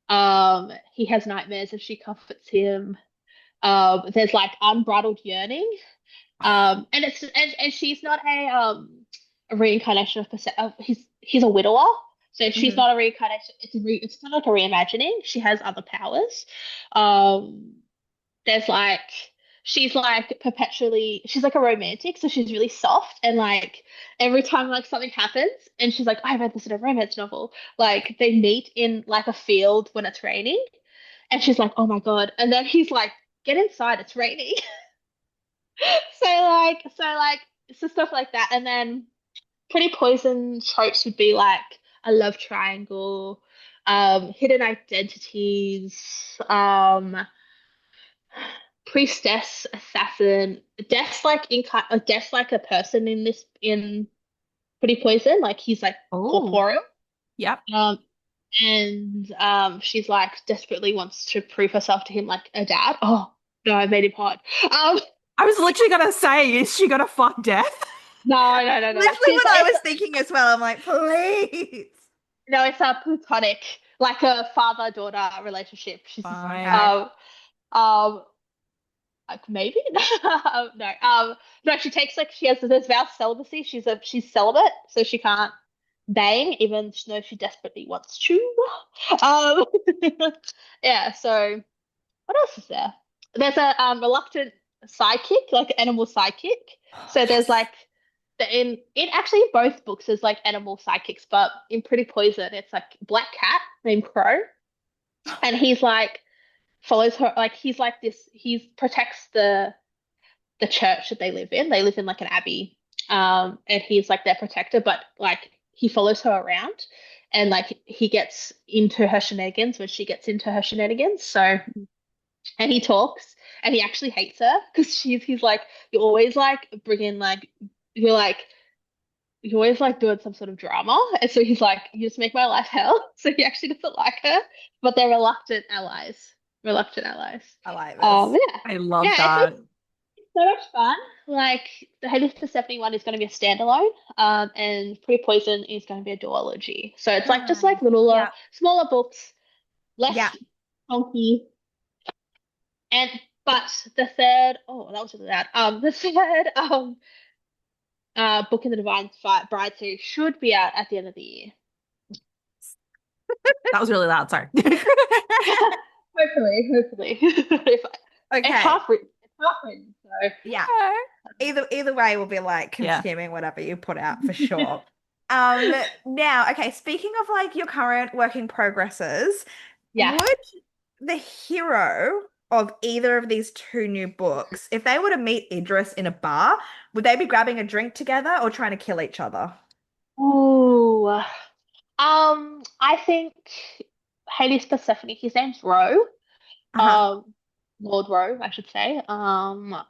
he has nightmares and she comforts him. There's like unbridled yearning. And she's not a reincarnation of he's a widower. So she's Mhm. not a reincarnation. It's kind of like a reimagining. She has other powers. Um, there's like she's like perpetually she's like a romantic, so she's really soft and like every time like something happens and she's like, I read this in a romance novel. Like they meet in like a field when it's raining, and she's like, oh my God. And then he's like, get inside, it's raining. So stuff like that. And then pretty poison tropes would be like a love triangle, hidden identities, priestess, assassin, death's like death's like a person in this in Pretty Poison. Like he's like Oh, corporeal. yep. Um, and she's like desperately wants to prove herself to him like a dad. Oh no, I made him hot. Um, I was literally gonna say, is she gonna fuck death? no. Like Literally what I was thinking as well. I'm like, please. no, it's a platonic, like a father-daughter relationship. She's just Fine. Okay. um like maybe no no she takes like she has there's vows of celibacy. She's celibate, so she can't bang even though she desperately wants to. Um, yeah. So what else is there? There's a reluctant sidekick, like animal sidekick. Oh, So there's yes. like in actually in both books there's like animal sidekicks, but in Pretty Poison it's like Black Cat named Crow, and he's like follows her like he's like this he protects the church that they live in. They live in like an abbey, and he's like their protector, but like he follows her around, and like he gets into her shenanigans when she gets into her shenanigans. So and he talks, and he actually hates her because he's like you're always like bringing like you're like you're always like doing some sort of drama, and so he's like you just make my life hell. So he actually doesn't like her, but they're reluctant allies. Reluctant allies. I like this. Yeah, I love yeah. that. So much fun. Like the Hades Persephone one is going to be a standalone, and Pretty Poison is going to be a duology. So it's like just like Nice. little, Yeah. smaller books, Yeah. less funky. And but the third, oh, that was really loud. The third book in the Divine Fight Bride series should be out at the end of the year. That was really loud. Sorry. Hopefully. It's Okay. half written. It's half written. So Yeah. Either way, we'll be like Yeah. consuming whatever you put out for sure. Now, okay, speaking of like your current working progresses, yeah. would the hero of either of these two new books, if they were to meet Idris in a bar, would they be grabbing a drink together or trying to kill each other? Ooh. I think Hades Persephone, his name's Ro. Uh-huh. Um, Lord Ro, I should say. Actually,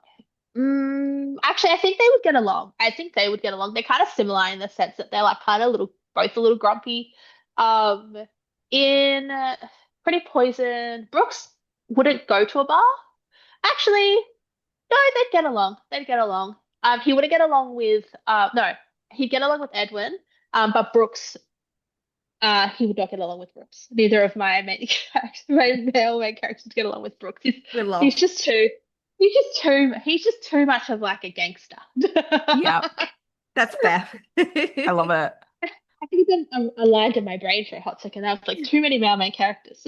I think they would get along. I think they would get along. They're kind of similar in the sense that they're like kind of little, both a little grumpy. Um, in Pretty Poison, Brooks wouldn't go to a bar. Actually, no, they'd get along. They'd get along. He wouldn't get along with no, he'd get along with Edwin. But Brooks he would not get along with Brooks. Neither of my main characters, my male main characters get along with Brooks. Good He's love. just too, he's just too much of like a gangster. Yeah. That's fair. I love it. I think then I lied in my brain for a hot second. That was like too many male main characters.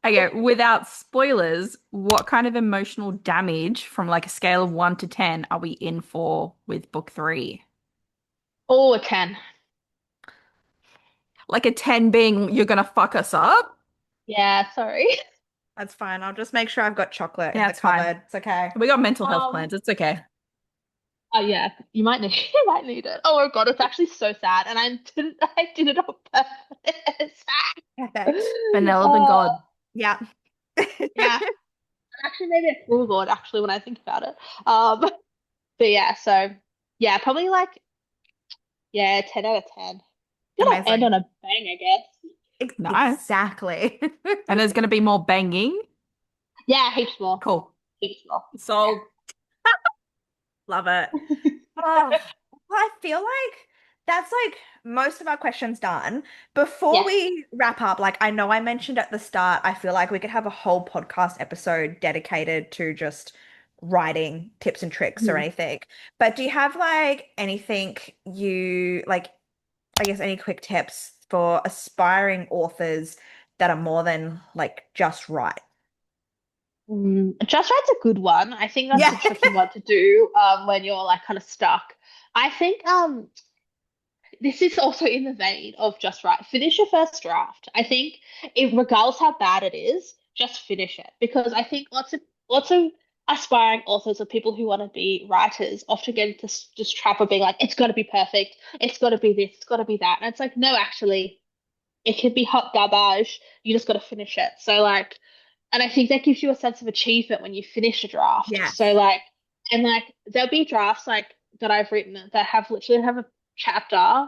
Okay, without spoilers, what kind of emotional damage from like a scale of 1 to 10 are we in for with book 3? Oh, a 10. Like a 10 being you're gonna fuck us up? Yeah, sorry. That's fine. I'll just make sure I've got chocolate in Yeah, the it's fine. cupboard. It's okay. We got mental health Um, plans. It's okay. oh yeah, you might need you might need it. Oh my God, it's actually so sad, and I did it on purpose. Perfect. Vanilla and Oh God. Yeah. yeah, actually maybe a full God actually when I think about it. But yeah, so yeah, probably like yeah, 10 out of 10. Gonna end Amazing. on a bang, I guess. Nice. Exactly. And there's gonna be more banging. Yeah, heaps more. Cool. Heaps more. So, Love it. Oh, well, I feel like that's like most of our questions done. Before Yes. we wrap up, like I know I mentioned at the start, I feel like we could have a whole podcast episode dedicated to just writing tips and tricks or Mhm. anything. But do you have like anything you like, I guess any quick tips for aspiring authors that are more than like just right? Just Right's a good one. I think that's Yeah. a tricky one to do when you're like kind of stuck. I think this is also in the vein of Just Right. Finish your first draft. I think if regardless how bad it is, just finish it because I think lots of aspiring authors or people who want to be writers often get into this trap of being like, it's got to be perfect, it's got to be this, it's got to be that, and it's like, no, actually, it could be hot garbage. You just got to finish it. So like, And I think that gives you a sense of achievement when you finish a draft. So Yes. like, and like there'll be drafts like that I've written that have literally have a chapter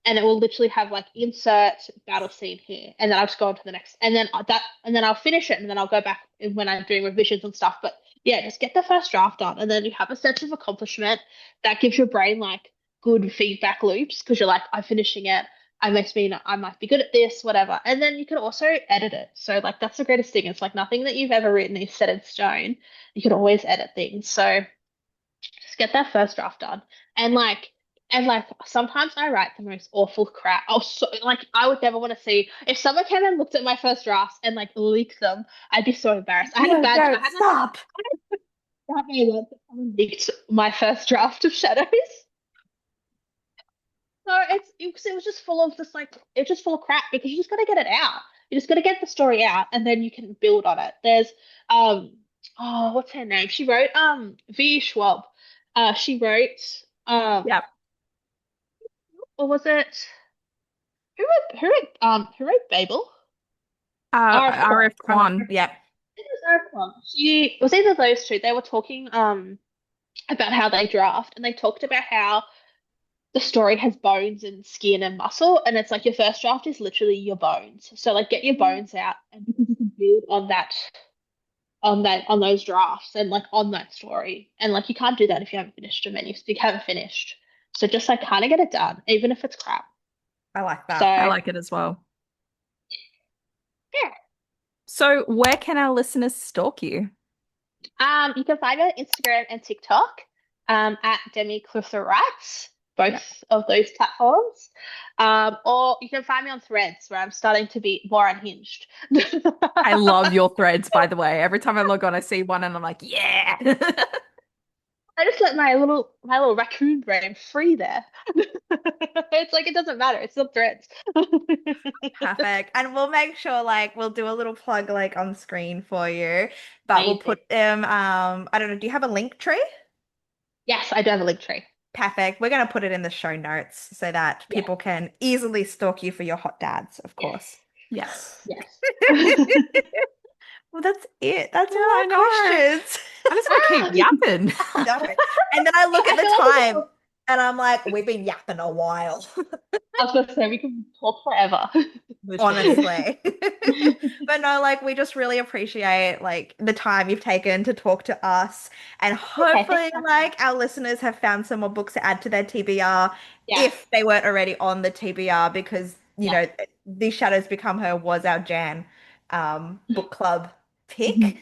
and it will literally have like insert battle scene here, and then I'll just go on to the next, and then that, and then I'll finish it, and then I'll go back when I'm doing revisions and stuff. But yeah, just get the first draft done, and then you have a sense of accomplishment that gives your brain like good feedback loops because you're like, I'm finishing it. I must mean I might be good at this, whatever. And then you can also edit it. So like that's the greatest thing. It's like nothing that you've ever written is set in stone. You can always edit things. So just get that first draft done. And like and sometimes I write the most awful crap. Oh, so like I would never want to see if someone came and looked at my first drafts and like leaked them. I'd be so embarrassed. No, I don't had like stop. a bad day once that someone leaked my first draft of Shadows. So it was just full of it's just full of crap because you just got to get it out. You just got to get the story out and then you can build on it. There's oh, what's her name? She wrote V. Schwab. She wrote Yep. or was it who wrote Babel? R.F. Kuang. RF Kwan. Yep. It was R.F. Kuang. She it was either those two. They were talking about how they draft and they talked about how the story has bones and skin and muscle, and it's like your first draft is literally your bones. So like get your bones out and you can build on those drafts and like on that story. And like you can't do that if you haven't finished them and you haven't finished. So just like kind of get it done, even if it's crap. I like So that. I like it as well. yeah. So, where can our listeners stalk you? You can find me on Instagram and TikTok at Demi Clorissa Writes, Yep. both of those platforms. Or you can find me on Threads where I'm starting to be more unhinged. I love your threads, by the way. Every time I log on, I see one and I'm like, yeah. I just let my little raccoon brain free there. It's like it doesn't matter. It's still Threads. Perfect. And we'll make sure like we'll do a little plug like on screen for you. But we'll Amazing. put them I don't know, do you have a link tree? Yes, I do have a link tree. Perfect. We're gonna put it in the show notes so that Yeah. people can easily stalk you for your hot dads, of course. Yes. Yes. Yes. Well, that's it. That's Yeah, all I our know. questions. I just want to keep yapping. No. And then I look at I the feel like we time and I'm like, we've been yapping a while. I was going to say we can talk forever. Literally. Honestly. But no, like we just really appreciate like the time you've taken to talk to us. And Okay, thanks hopefully so much. like our listeners have found some more books to add to their TBR Yeah. if they weren't already on the TBR because Yeah. These Shadows Become Her was our Jan book club pick.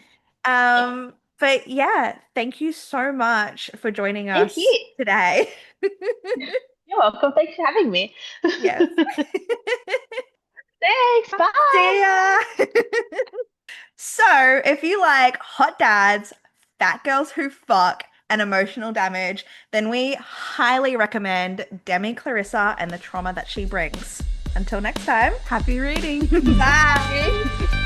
Yeah. But yeah, thank you so much for joining Thank us you. today. You're welcome. Thanks for having me. Yes. Thanks. See Bye. ya. So, if you like hot dads, fat girls who fuck, and emotional damage, then we highly recommend Demi Clarissa and the trauma that she brings. Until next time, Happy reading. bye.